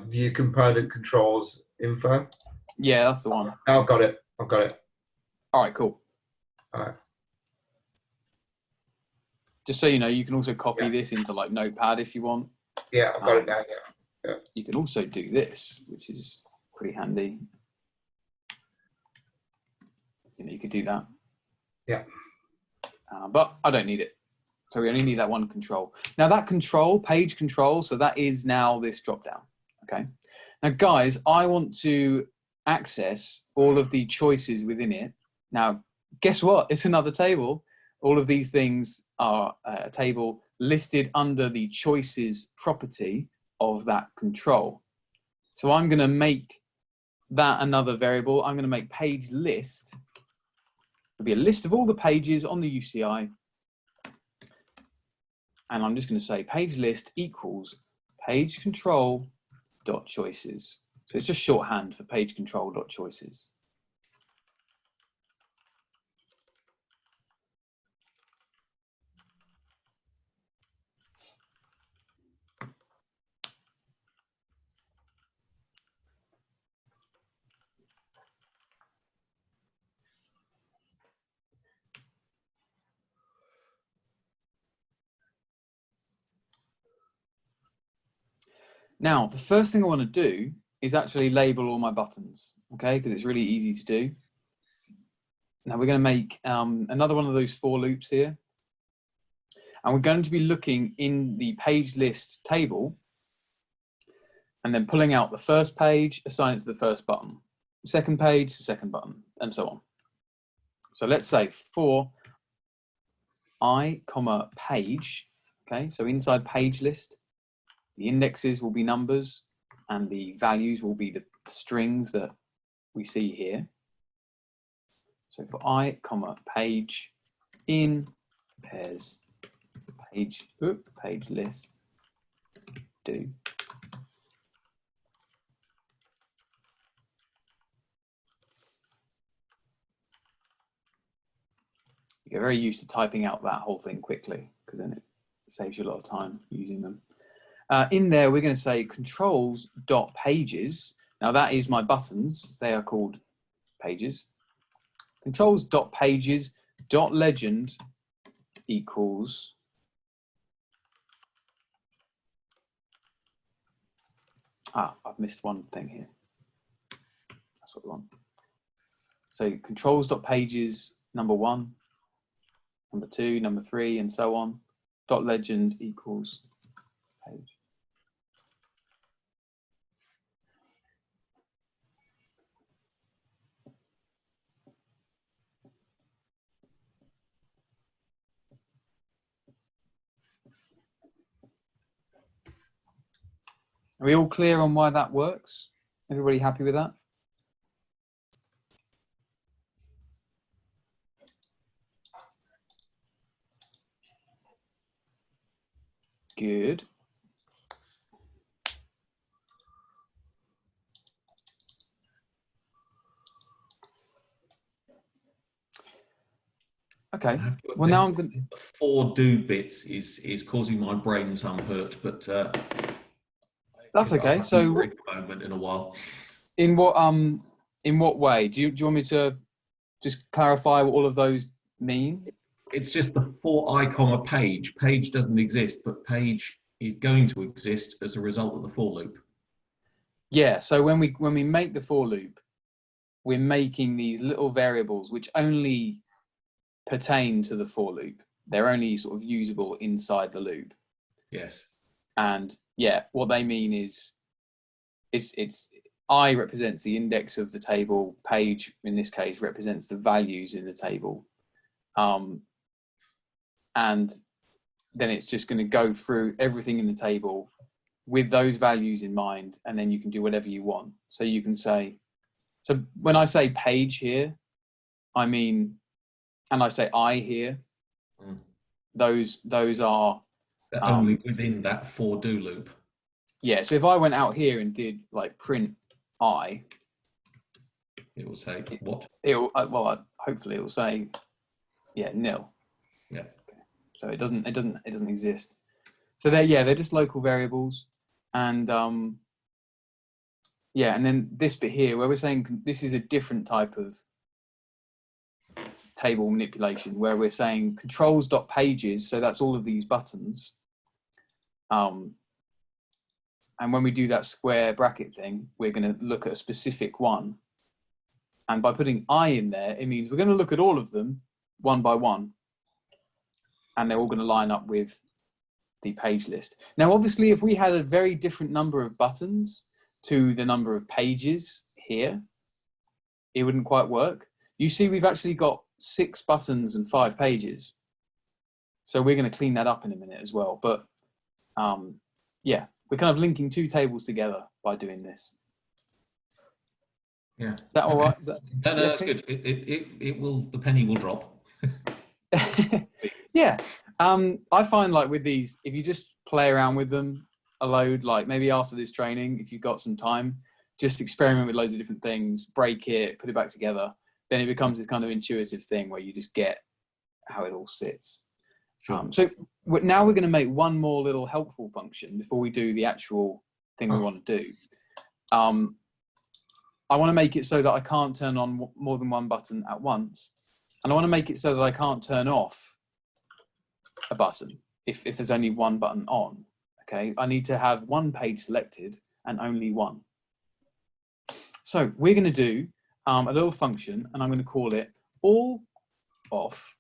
View Component Controls, Info. Yeah, that's the one. Oh, I've got it. I've got it. All right, cool. All right. Just so you know, you can also copy this into like Notepad if you want. Yeah, I've got it now, yeah. You can also do this, which is pretty handy. You know, you could do that. Yeah. But I don't need it. So we only need that one control. Now that control, page control, so that is now this drop down, okay? Now guys, I want to access all of the choices within it. Now, guess what? It's another table. All of these things are a table listed under the choices property of that control. So I'm gonna make that another variable. I'm gonna make page list. It'll be a list of all the pages on the UCI. And I'm just going to say page list equals page control dot choices. So it's just shorthand for page control dot choices. Now, the first thing I want to do is actually label all my buttons, okay? Because it's really easy to do. Now we're going to make another one of those for loops here. And we're going to be looking in the page list table and then pulling out the first page, assign it to the first button, second page, the second button, and so on. So let's say for I, comma, page, okay, so inside page list, the indexes will be numbers and the values will be the strings that we see here. So for I, comma, page, in pairs, page list, do. You get very used to typing out that whole thing quickly because then it saves you a lot of time using them. In there, we're going to say controls.pages. Now that is my buttons. They are called pages. Controls.pages.legend equals I've missed one thing here. That's what we want. So controls.pages number 1, number 2, number 3, and so on. Dot legend equals page. Are we all clear on why that works? Everybody happy with that? Good. Okay. Well, now I'm going to... The 4 do bits is causing my brain some hurt, but that's okay. So moment in a while. In what way? Do you want me to just clarify what all of those mean? It's just the 4 I, comma, page. Page doesn't exist, but page is going to exist as a result of the for loop. Yeah. So when we make the for loop, we're making these little variables which only pertain to the for loop. They're only sort of usable inside the loop. Yes. And yeah, what they mean is it's I represents the index of the table, page in this case represents the values in the table. And then it's just going to go through everything in the table with those values in mind, and then you can do whatever you want. So you can say, so when I say page here, I mean, and I say I here, those are only within that for do loop. Yeah, so if I went out here and did like print I, it will say what? It'll hopefully it will say, yeah, nil. Yeah. So it doesn't exist. So they're just local variables, and yeah, and then this bit here where we're saying this is a different type of table manipulation where we're saying controls.pages, so that's all of these buttons. And when we do that square bracket thing, we're going to look at a specific one. And by putting I in there, it means we're going to look at all of them one by one. And they're all going to line up with the page list. Now, obviously, if we had a very different number of buttons to the number of pages here, it wouldn't quite work. You see, we've actually got 6 buttons and 5 pages. So we're going to clean that up in a minute as well. But yeah, we're kind of linking 2 tables together by doing this. Yeah. Is that all right? Is that, no, that's good. It will, the penny will drop. Yeah. I find like with these, if you just play around with them a load, like maybe after this training, if you've got some time, just experiment with loads of different things, break it, put it back together, then it becomes this kind of intuitive thing where you just get how it all sits. Sure. So now we're going to make one more little helpful function before we do the actual thing we want to do. I want to make it so that I can't turn on more than one button at once. And I want to make it so that I can't turn off a button if there's only one button on. Okay, I need to have one page selected and only one. So we're going to do a little function, and I'm going to call it all off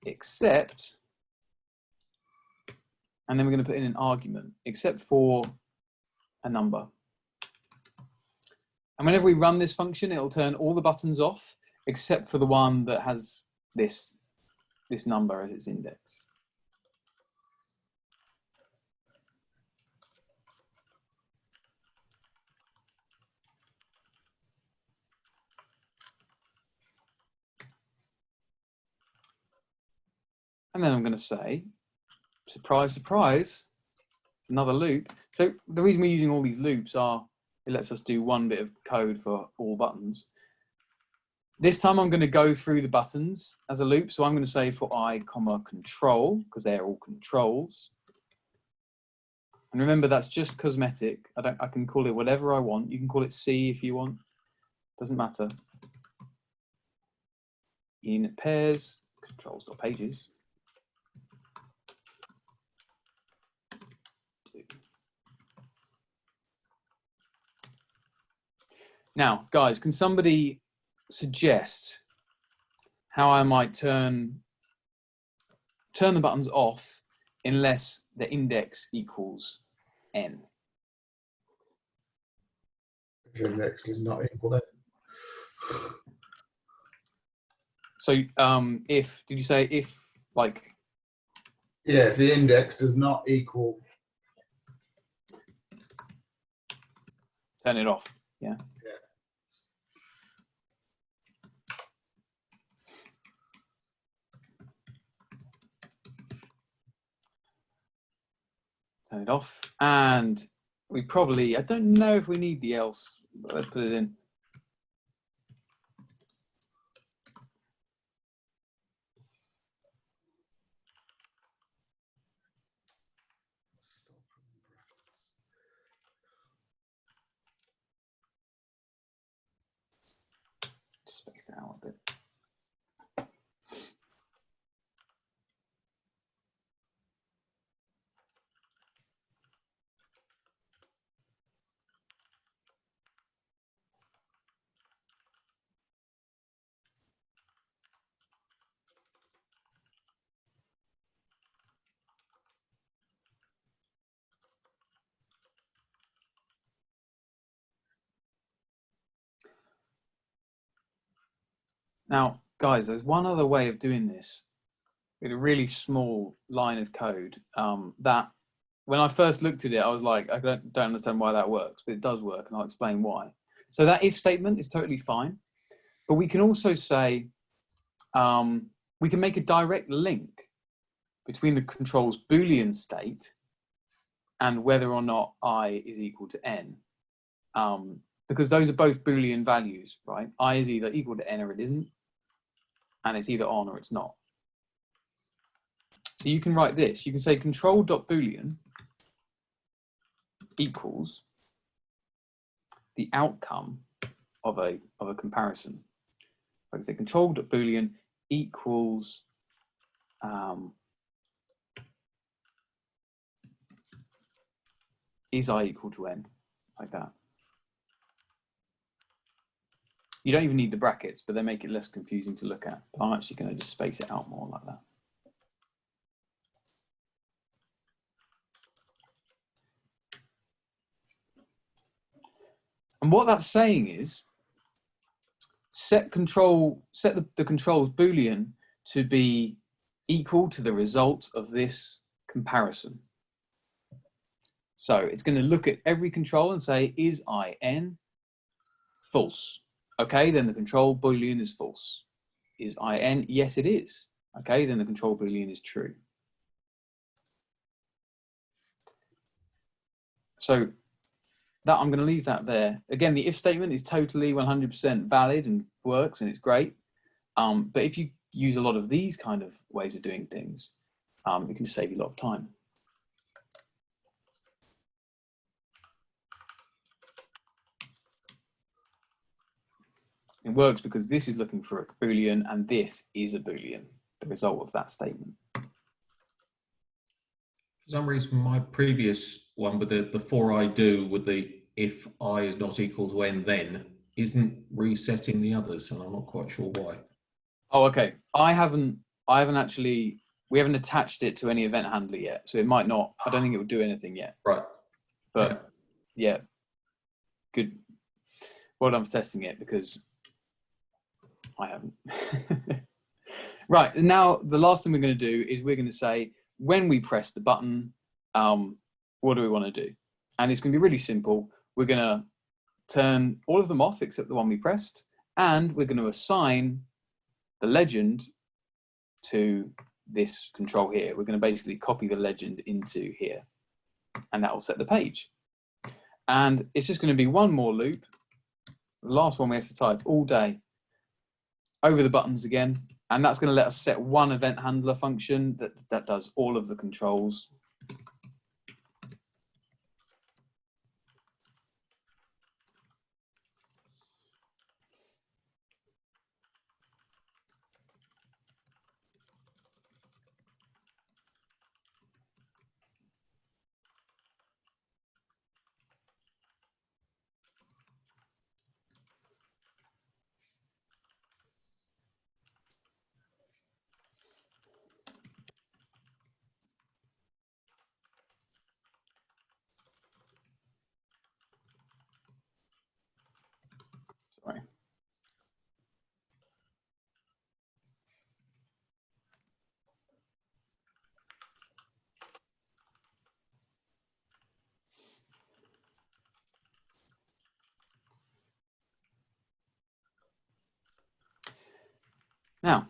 except, and then we're going to put in an argument, except for a number. And whenever we run this function, it'll turn all the buttons off, except for the one that has this number as its index. And then I'm going to say, surprise, surprise, it's another loop. So the reason we're using all these loops are, it lets us do one bit of code for all buttons. This time I'm going to go through the buttons as a loop. So I'm going to say for I, comma, control, because they're all controls. And remember, that's just cosmetic. I can call it whatever I want. You can call it C if you want. Doesn't matter. In pairs, controls.pages. Now, guys, can somebody suggest how I might turn the buttons off unless the index equals n? The index does not equal n. So if, did you say if, like? Yeah, if the index does not equal. Turn it off, yeah? Yeah. Turn it off. And we probably, I don't know if we need the else, but let's put it in. Space it out a bit. Now, guys, there's one other way of doing this with a really small line of code that when I first looked at it, I was like, I don't understand why that works, but it does work, and I'll explain why. So that if statement is totally fine, but we can also say, we can make a direct link between the control's Boolean state and whether or not I is equal to n. Because those are both Boolean values, right? I is either equal to n or it isn't, and it's either on or it's not. So you can write this. You can say control.boolean equals the outcome of a comparison. I can say control.boolean equals is I equal to n, like that. You don't even need the brackets, but they make it less confusing to look at. But I'm actually going to just space it out more like that. And what that's saying is set the control's Boolean to be equal to the result of this comparison. So it's going to look at every control and say, is I n false? Okay, then the control Boolean is false. Is I n? Yes, it is. Okay, then the control Boolean is true. So that I'm going to leave that there. Again, the if statement is totally 100% valid and works, and it's great. But if you use a lot of these kind of ways of doing things, it can save you a lot of time. It works because this is looking for a Boolean and this is a Boolean, the result of that statement. For some reason, my previous one with the for I do with the if I is not equal to n then isn't resetting the others, and I'm not quite sure why. Oh, okay. We haven't attached it to any event handler yet, so it might not. I don't think it would do anything yet. Right. But yeah, good. Well done for testing it, because I haven't. Right, now the last thing we're going to do is we're going to say, when we press the button, what do we want to do? And it's going to be really simple. We're going to turn all of them off except the one we pressed, and we're going to assign the legend to this control here. We're going to basically copy the legend into here, and that will set the page. And it's just going to be one more loop, the last one we have to type all day, over the buttons again, and that's going to let us set one event handler function that does all of the controls. Sorry. Now,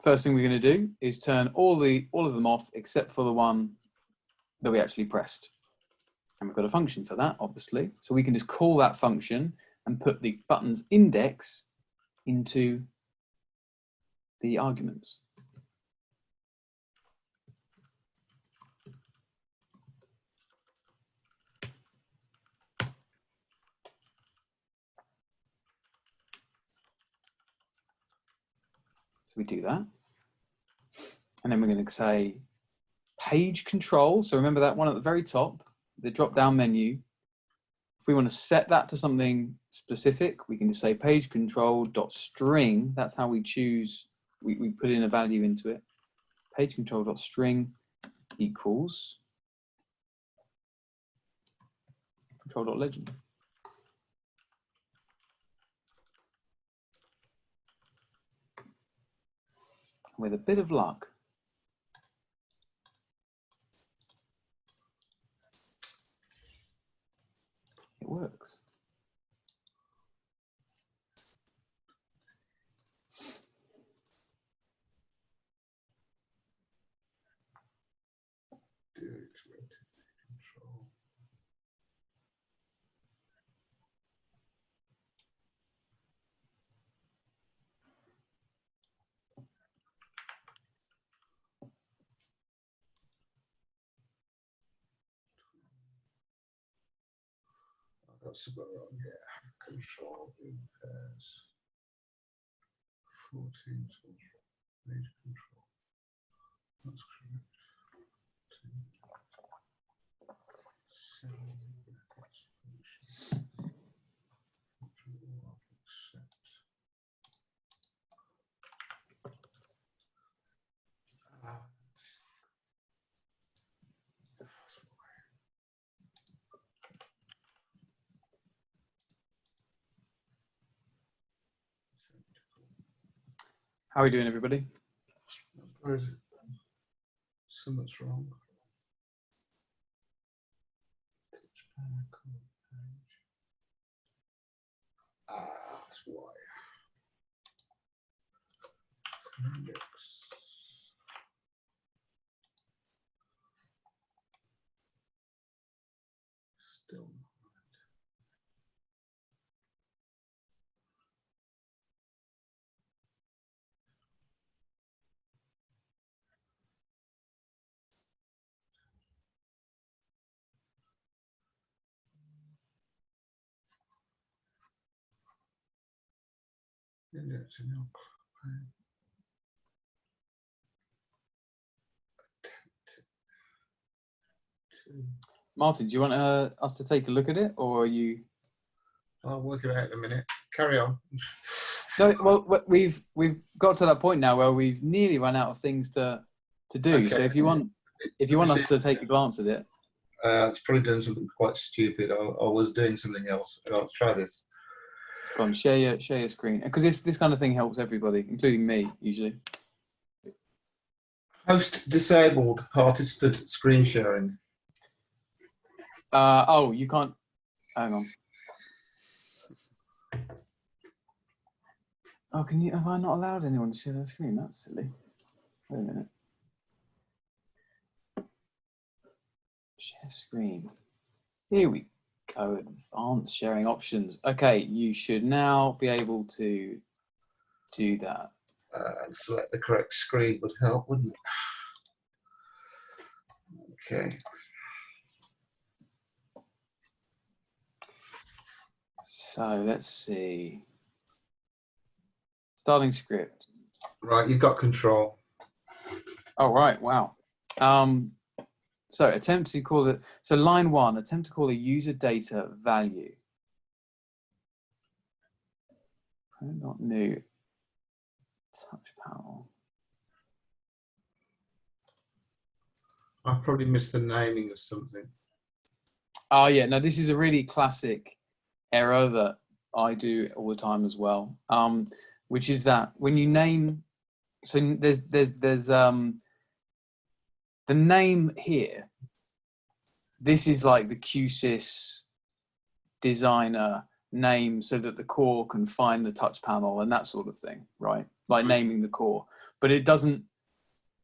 first thing we're going to do is turn all of them off except for the one that we actually pressed. And we've got a function for that, obviously. So we can just call that function and put the button's index into the arguments. So we do that. And then we're going to say page control. So remember that one at the very top, the drop-down menu. If we want to set that to something specific, we can just say page control.string. That's how we choose, we put in a value into it. Page control.string equals control.legend. With a bit of luck, it works. Control. I've got somewhere wrong here. Control in pairs. 14 page control. That's correct. 7 brackets function. Control accept. How are we doing, everybody? Where is it? Something's wrong. That's why. Index. Still index in your Martin, do you want us to take a look at it, or are you? I'll work it out in a minute. Carry on. No, well, we've got to that point now where we've nearly run out of things to do. Okay. So if you want us to take a glance at it. It's probably doing something quite stupid. I was doing something else. Let's try this. Go on, share your screen, because this kind of thing helps everybody, including me usually. Host disabled participant screen sharing. Oh, you can't. Hang on. Oh, can you? Have I not allowed anyone to share their screen? That's silly. Wait a minute. Share screen. Here we go. Advanced sharing options. Okay, you should now be able to do that. Select the correct screen would help, wouldn't it? Okay. So let's see. Starting script. Right, you've got control. Oh, right. Wow. So attempt to call it. So line 1, attempt to call a user data value. Not new. Touch panel. I probably missed the naming of something. Oh yeah, no, this is a really classic error that I do all the time as well. Which is that when you name, so there's the name here. This is like the Q SYS designer name so that the core can find the touch panel and that sort of thing, right? Like naming the core, but it doesn't.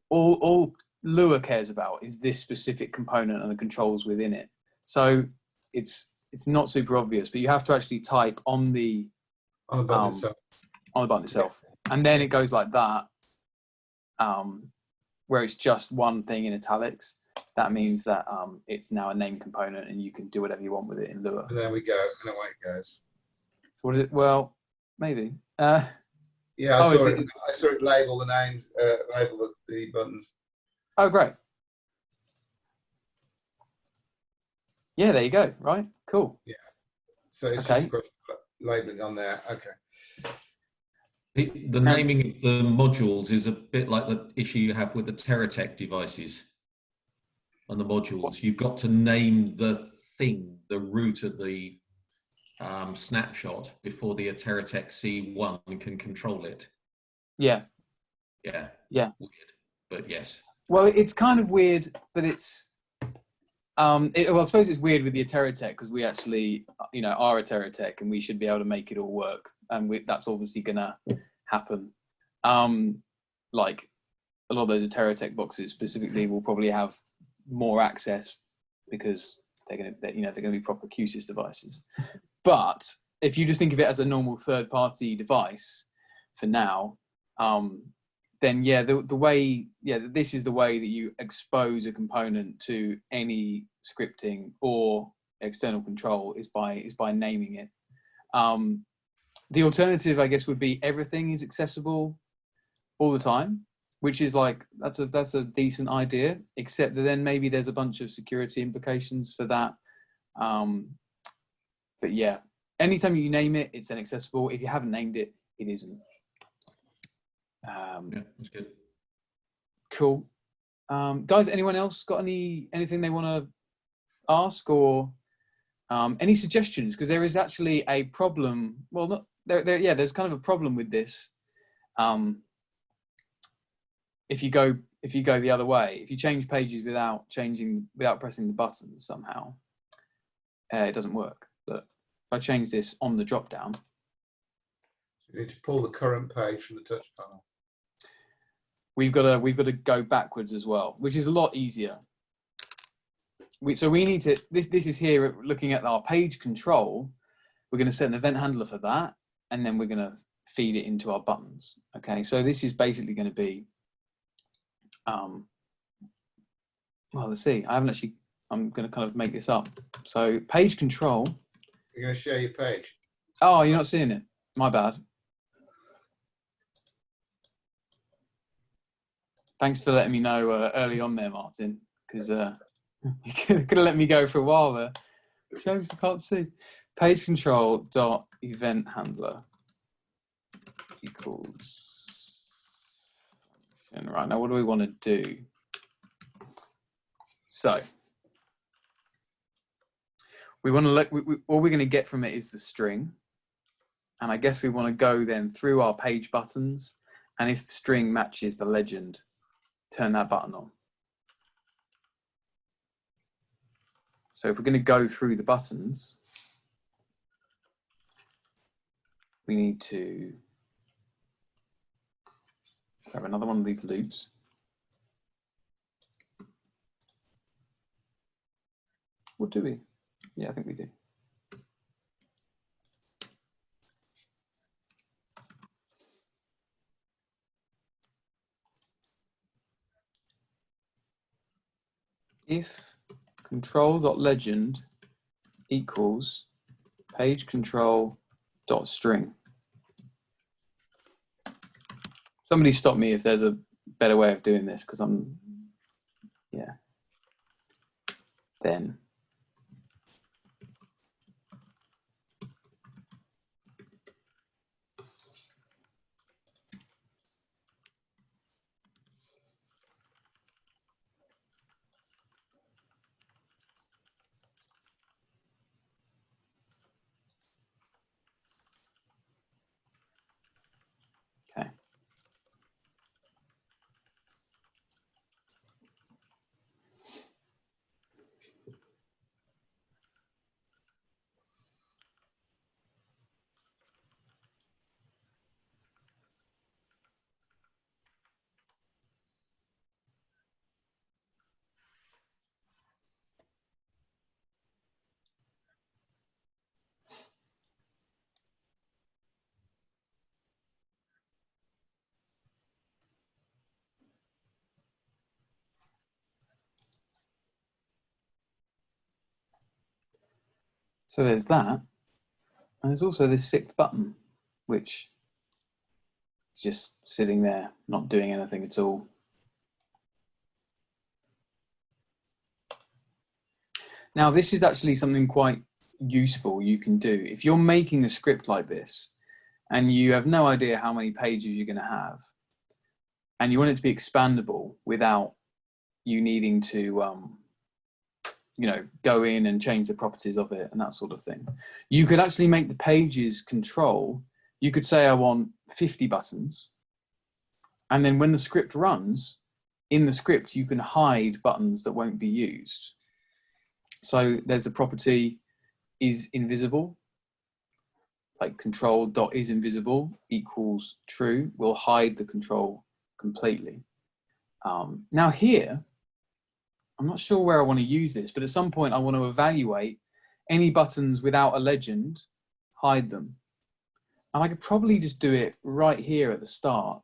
All Lua cares about is this specific component and the controls within it. So it's not super obvious, but you have to actually type on the button itself. On the button itself, and then it goes like that, where it's just one thing in italics. That means that it's now a name component, and you can do whatever you want with it in Lua. And there we go. And away it goes. So what is it? Well, maybe. Yeah, I saw it label the name, label the buttons. Oh, great. Yeah, there you go. Right, cool. Yeah. So it's just a question of labeling on there. Okay. The naming of the modules is a bit like the issue you have with the TerraTech devices and the modules. You've got to name the thing, the root of the snapshot before the TerraTech C1 can control it. Yeah. Yeah. Yeah. Weird, but yes. Well, it's kind of weird, but it's well, I suppose it's weird with the TerraTech because we actually, are a TerraTech and we should be able to make it all work, and that's obviously gonna happen. Like a lot of those TerraTech boxes specifically will probably have more access because they're gonna be proper Q SYS devices. But if you just think of it as a normal third-party device for now, then yeah, this is the way that you expose a component to any scripting or external control is by naming it. The alternative, I guess, would be everything is accessible all the time, which is like that's a decent idea, except that then maybe there's a bunch of security implications for that. But yeah, anytime you name it, it's then accessible. If you haven't named it, it isn't. Yeah, that's good. Cool. Guys, anyone else got anything they want to ask or any suggestions? Because there is actually a problem. Well, not there. Yeah, there's kind of a problem with this. If you go the other way, if you change pages without pressing the buttons somehow, it doesn't work. But if I change this on the drop down, you need to pull the current page from the touch panel. we've got to go backwards as well, which is a lot easier. So we need to, this is here looking at our page control. We're going to set an event handler for that, and then we're going to feed it into our buttons. Okay, so this is basically going to be, well, let's see. I'm going to kind of make this up. So page control. You're going to share your page. Oh, you're not seeing it. My bad. Thanks for letting me know early on there, Martin, because you could have let me go for a while there. James, I can't see. Page control dot event handler equals. And right now, what do we want to do? So We want to look, all we're going to get from it is the string. And I guess we want to go then through our page buttons. And if the string matches the legend, turn that button on. So if we're going to go through the buttons, we need to grab another one of these loops. What do we? Yeah, I think we do. If control.legend equals page control.string. Somebody stop me if there's a better way of doing this, because I'm, yeah. Then okay. So there's that. And there's also this sixth button, which is just sitting there, not doing anything at all. Now, this is actually something quite useful you can do. If you're making a script like this and you have no idea how many pages you're going to have, and you want it to be expandable without you needing to you know, go in and change the properties of it and that sort of thing. You could actually make the pages control. You could say I want 50 buttons. And then when the script runs, in the script, you can hide buttons that won't be used. So there's a property is invisible, like control.isInvisible equals true. We'll hide the control completely. Now here, I'm not sure where I want to use this, but at some point I want to evaluate any buttons without a legend, hide them. And I could probably just do it right here at the start.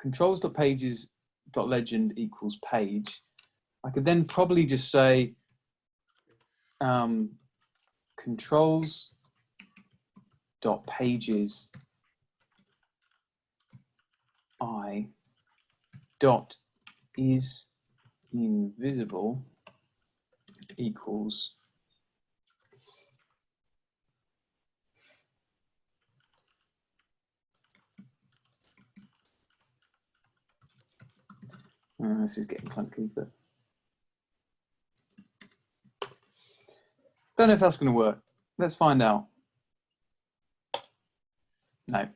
Controls.pages.legend equals page. I could then probably just say controls.pages I dot is invisible equals this is getting clunky, but don't know if that's going to work. Let's find out. No.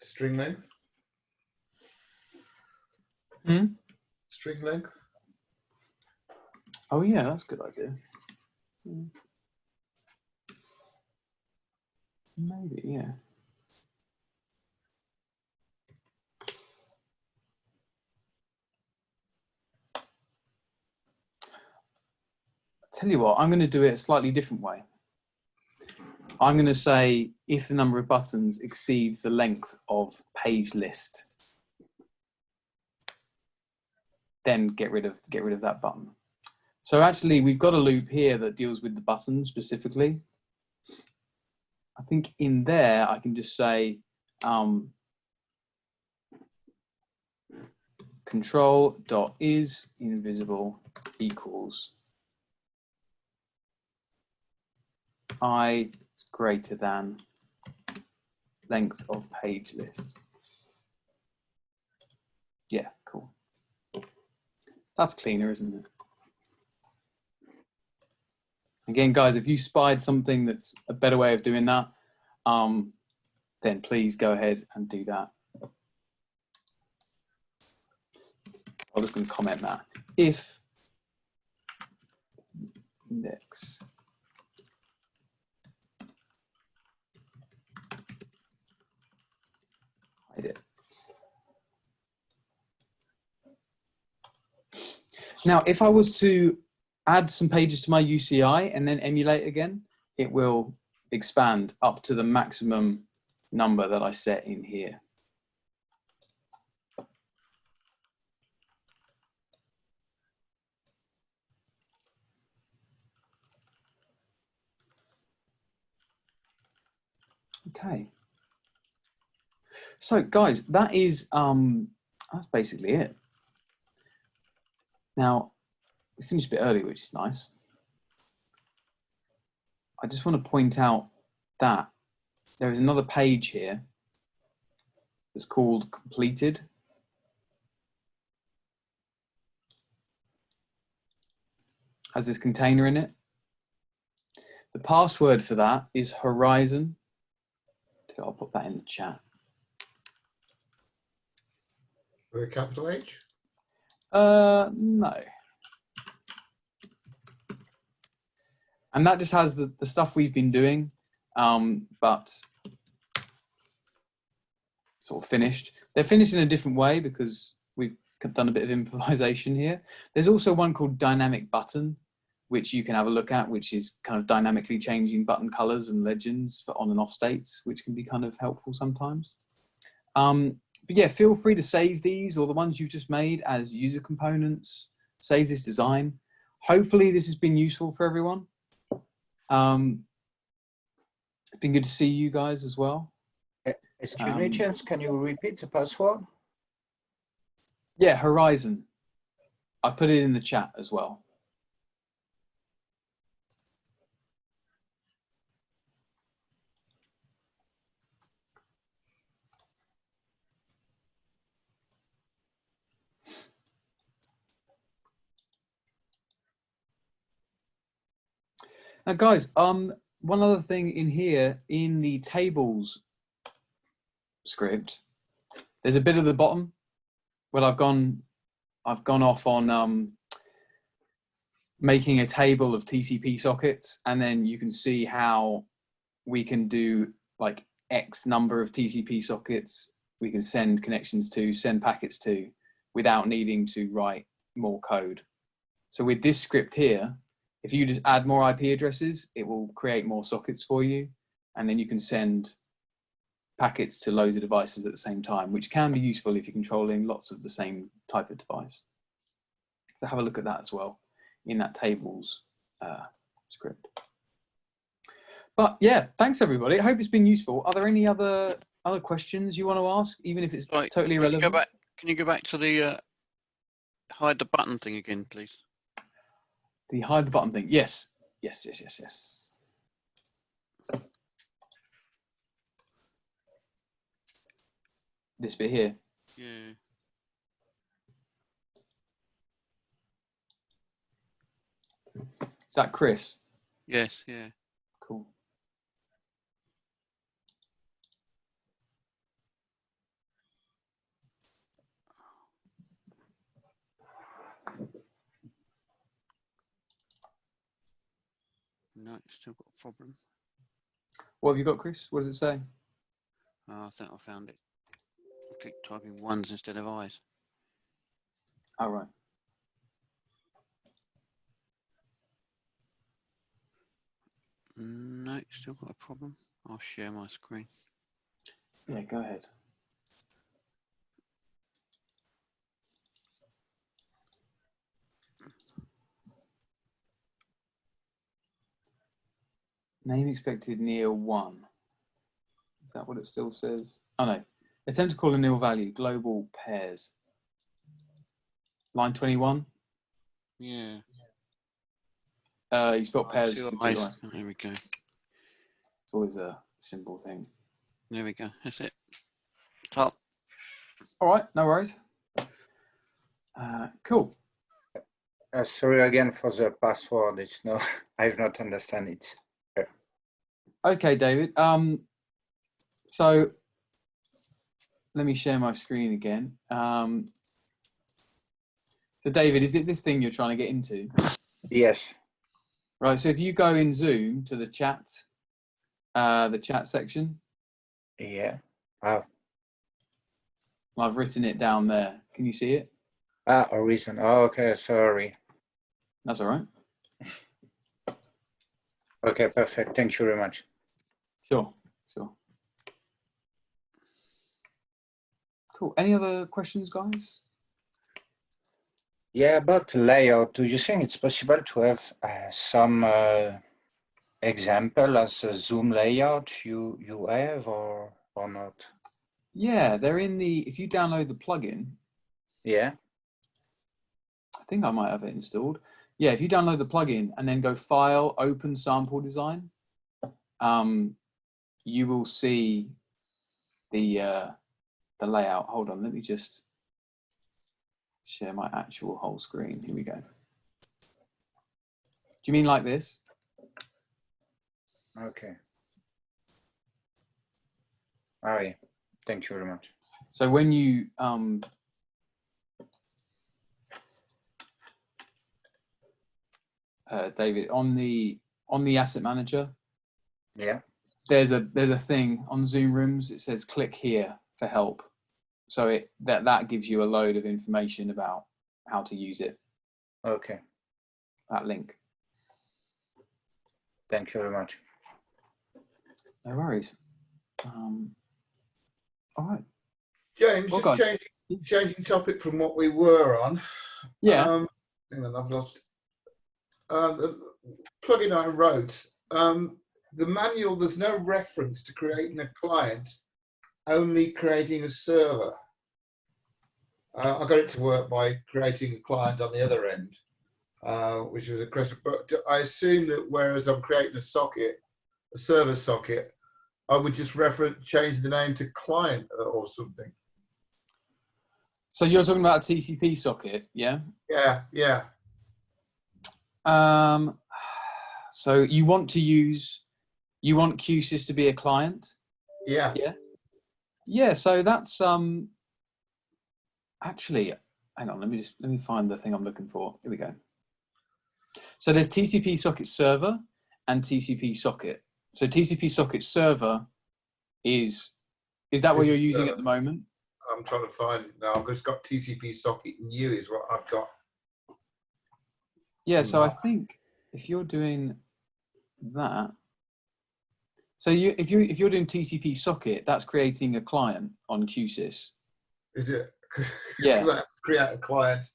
String length. String length. Oh yeah, that's a good idea. Maybe, yeah. Tell you what, I'm going to do it a slightly different way. I'm going to say if the number of buttons exceeds the length of page list, then get rid of that button. So actually, we've got a loop here that deals with the button specifically. I think in there, I can just say control.isInvisible equals I greater than length of page list. Yeah, cool. That's cleaner, isn't it? Again, guys, if you spied something that's a better way of doing that, then please go ahead and do that. I'm just going to comment that. If index hide it. Now, if I was to add some pages to my UCI and then emulate again, it will expand up to the maximum number that I set in here. Okay. So guys, that is that's basically it. Now, we finished a bit early, which is nice. I just want to point out that there is another page here that's called completed. Has this container in it. The password for that is Horizon. I'll put that in the chat. With a capital H? No. And that just has the stuff we've been doing, but sort of finished. They're finished in a different way because we've done a bit of improvisation here. There's also one called Dynamic Button, which you can have a look at, which is kind of dynamically changing button colors and legends for on and off states, which can be kind of helpful sometimes. But yeah, feel free to save these or the ones you've just made as user components, save this design. Hopefully this has been useful for everyone. It's been good to see you guys as well. Excuse me, James, can you repeat the password? Yeah, Horizon. I put it in the chat as well. Now, guys, one other thing in here, in the tables script, there's a bit at the bottom where I've gone off on making a table of TCP sockets, and then you can see how we can do like X number of TCP sockets we can send connections to, send packets to, without needing to write more code. So with this script here, if you just add more IP addresses, it will create more sockets for you, and then you can send packets to loads of devices at the same time, which can be useful if you're controlling lots of the same type of device. So have a look at that as well in that tables script. But yeah, thanks everybody. I hope it's been useful. Are there any other questions you want to ask, even if it's totally irrelevant? Can you go back to the hide the button thing again, please? The hide the button thing. Yes. Yes, yes, yes, yes. This bit here. Yeah. Is that Chris? Yes, yeah. Cool. No, it's still got a problem. What have you got, Chris? What does it say? Oh, I think I found it. I keep typing ones instead of I's. Oh, right. No, still got a problem. I'll share my screen. Yeah, go ahead. Name expected near 1. Is that what it still says? Oh no. Attempt to call a nil value. Global pairs. Line 21. Yeah. You spelled pairs. Two with two eyes. eyes. Oh, there we go. It's always a simple thing. There we go. That's it. Top. All right, no worries. Cool. Sorry again for the password. It's no, I've not understand it. Okay, David. So let me share my screen again. So David, is it this thing you're trying to get into? Yes. Right. So if you go in Zoom to the chat section, Yeah. Ah, I've written it down there. Can you see it? Horizon. Oh, okay, sorry. That's all right. Okay, perfect. Thank you very much. Sure. Cool. Any other questions, guys? Yeah, about layout, do you think it's possible to have some example as a Zoom layout you have or not? Yeah, they're in the. If you download the plugin, Yeah. I think I might have it installed. Yeah, if you download the plugin and then go File, Open Sample Design, you will see the layout. Hold on, let me just share my actual whole screen. Here we go. Do you mean like this? Okay. Oh, yeah. Thank you very much. So when you David, on the asset manager, Yeah. there's a thing on Zoom Rooms. It says click here for help. So that gives you a load of information about how to use it. Okay. That link. Thank you very much. No worries. All right. James, Well, just guys. changing topic from what we were on. Yeah. Hang on, I've lost. The plugin I wrote, the manual, there's no reference to creating a client, only creating a server. I got it to work by creating a client on the other end, which was a question. But I assume that whereas I'm creating a socket, a server socket, I would just change the name to client or something. So you're talking about a TCP socket, yeah? Yeah. So you want Q SYS to be a client? Yeah. Yeah. So that's actually, hang on. Let me find the thing I'm looking for. Here we go. So there's TCP socket server and TCP socket. So TCP socket server is that what you're using at the moment? I'm trying to find it now. I've just got TCP socket new is what I've got. Yeah. So I think if you're doing that, so if you're doing TCP socket, that's creating a client on Q SYS. Is it? Yeah. Because I have to create a client.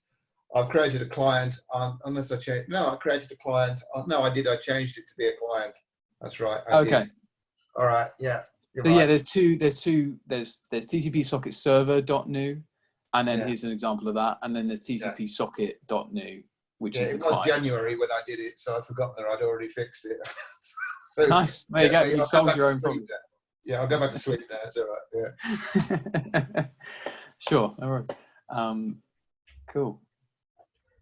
I've created a client unless I change. No, I created a client. No, I did. I changed it to be a client. That's right. I did. All right. Yeah. So yeah, there's TCP socket server.new, and then here's an example of that, and then there's TCP socket.new, which is the client. It was January when I did it, so I forgot that I'd already fixed it. So, nice. There you go. You solved your own problem. Yeah, I'll go back to sleep now. It's all right. Yeah. Sure. All right. Cool.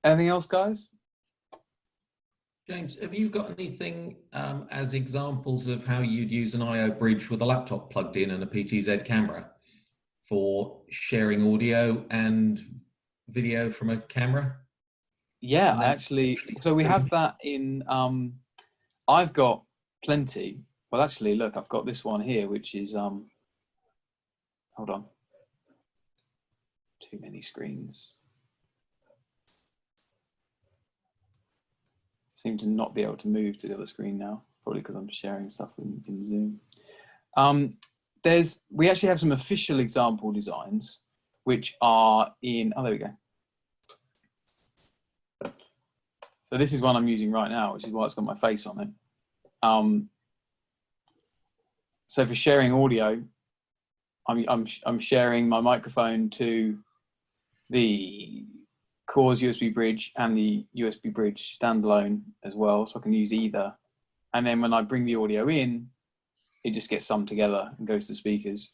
Anything else, guys? James, have you got anything as examples of how you'd use an I/O bridge with a laptop plugged in and a PTZ camera for sharing audio and video from a camera? Yeah, actually. So we have that in. I've got plenty. Well, actually, look, I've got this one here, which is. Hold on. Too many screens. Seem to not be able to move to the other screen now, probably because I'm sharing stuff in Zoom. We actually have some official example designs, which are in, oh, there we go. So this is one I'm using right now, which is why it's got my face on it. so for sharing audio, I'm sharing my microphone to the Cores USB bridge and the USB bridge standalone as well, so I can use either. And then when I bring the audio in, it just gets summed together and goes to speakers.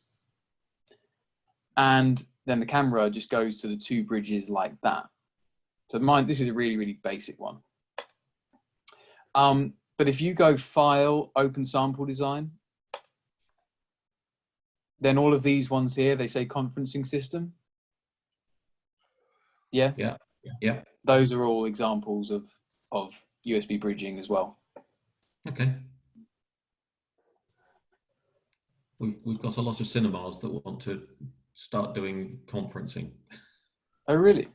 And then the camera just goes to the two bridges like that. So this is a really, really basic one. But if you go File, Open Sample Design, then all of these ones here, they say conferencing system. Yeah? Yeah. Those are all examples of USB bridging as well. Okay. We've got a lot of cinemas that want to start doing conferencing. Oh, really?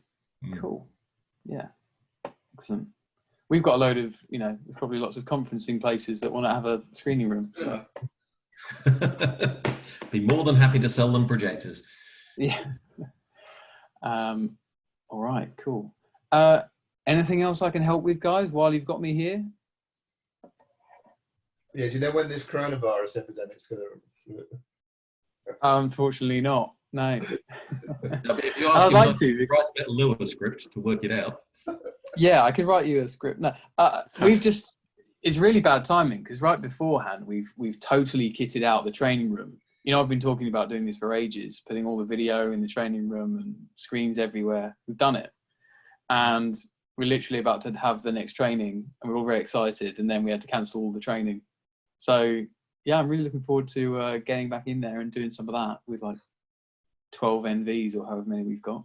Mm. Cool. Yeah. Excellent. We've got a load of, there's probably lots of conferencing places that want to have a screening room. So. Be more than happy to sell them projectors. Yeah. All right, cool. Anything else I can help with, guys, while you've got me here? Yeah, do you know when this coronavirus epidemic's going to... Unfortunately not, no. No, but if you ask I'd him like to. write a bit of Lua script to work it out. Yeah, I could write you a script. No, it's really bad timing because right beforehand, we've totally kitted out the training room. I've been talking about doing this for ages, putting all the video in the training room and screens everywhere. We've done it. And we're literally about to have the next training and we're all very excited. And then we had to cancel all the training. So yeah, I'm really looking forward to getting back in there and doing some of that with like 12 NVs or however many we've got.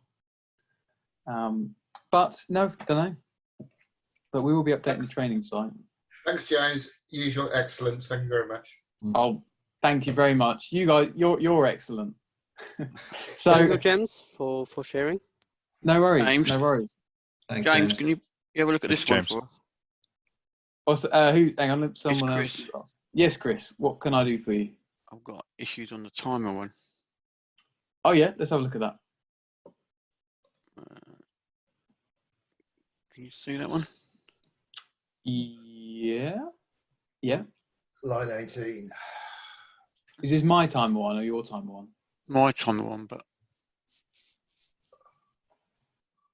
But no, don't know. But we will be updating the training site. Thanks, James. Usual excellence. Thank you very much. Oh, thank you very much. You guys, you're excellent. So thank you, James, for sharing. No worries. James. No worries. Thanks, James, can you have a look at this one for us? What's who? Hang on, someone Chris. else asked. Yes, Chris. What can I do for you? I've got issues on the timer one. Oh yeah, let's have a look at that. Can you see that one? Yeah. Yeah. Line 18. Is this my timer one or your timer one? My timer one, but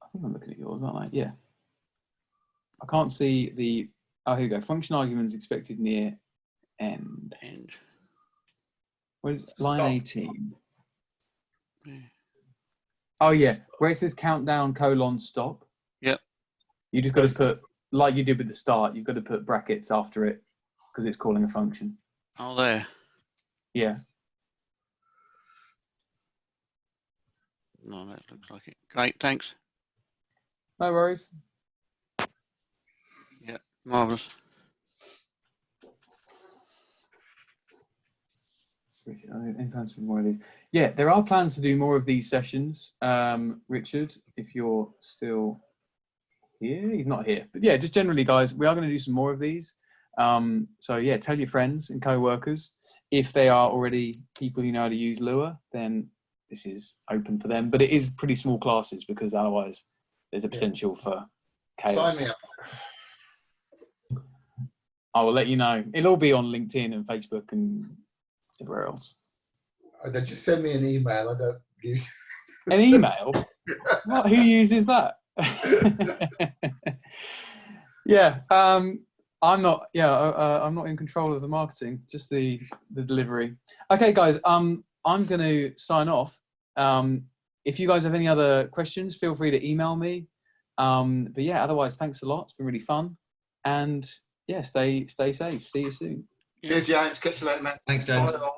I think I'm looking at yours, aren't I? Yeah. I can't see the. Oh, here we go. Function arguments expected near end. What is line 18? Yeah. Oh yeah, where it says countdown : stop. Yep. You just got to put, like you did with the start, you've got to put brackets after it because it's calling a function. Oh, there. Yeah. No, that looks like it. Great, thanks. No worries. Yeah, marvellous. Yeah, there are plans to do more of these sessions. Richard, if you're still here, he's not here. But yeah, just generally, guys, we are going to do some more of these. So yeah, tell your friends and co-workers. If they are already people who know how to use Lua, then this is open for them. But it is pretty small classes because otherwise there's a potential for chaos. Sign me up. I will let you know. It'll all be on LinkedIn and Facebook and everywhere else. They just send me an email. I don't use an email. What? Who uses that? Yeah, I'm not. Yeah, I'm not in control of the marketing. Just the delivery. Okay, guys. I'm going to sign off. If you guys have any other questions, feel free to email me. But yeah, otherwise, thanks a lot. It's been really fun. And yeah, stay safe. See you soon. Cheers, James. Catch you later, man. Thanks, James. Bye.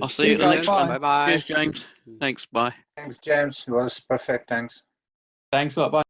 I'll see you at the next one. Bye bye. Cheers, James. Thanks. Bye. Thanks, James. It was perfect. Thanks. Thanks a lot. Bye.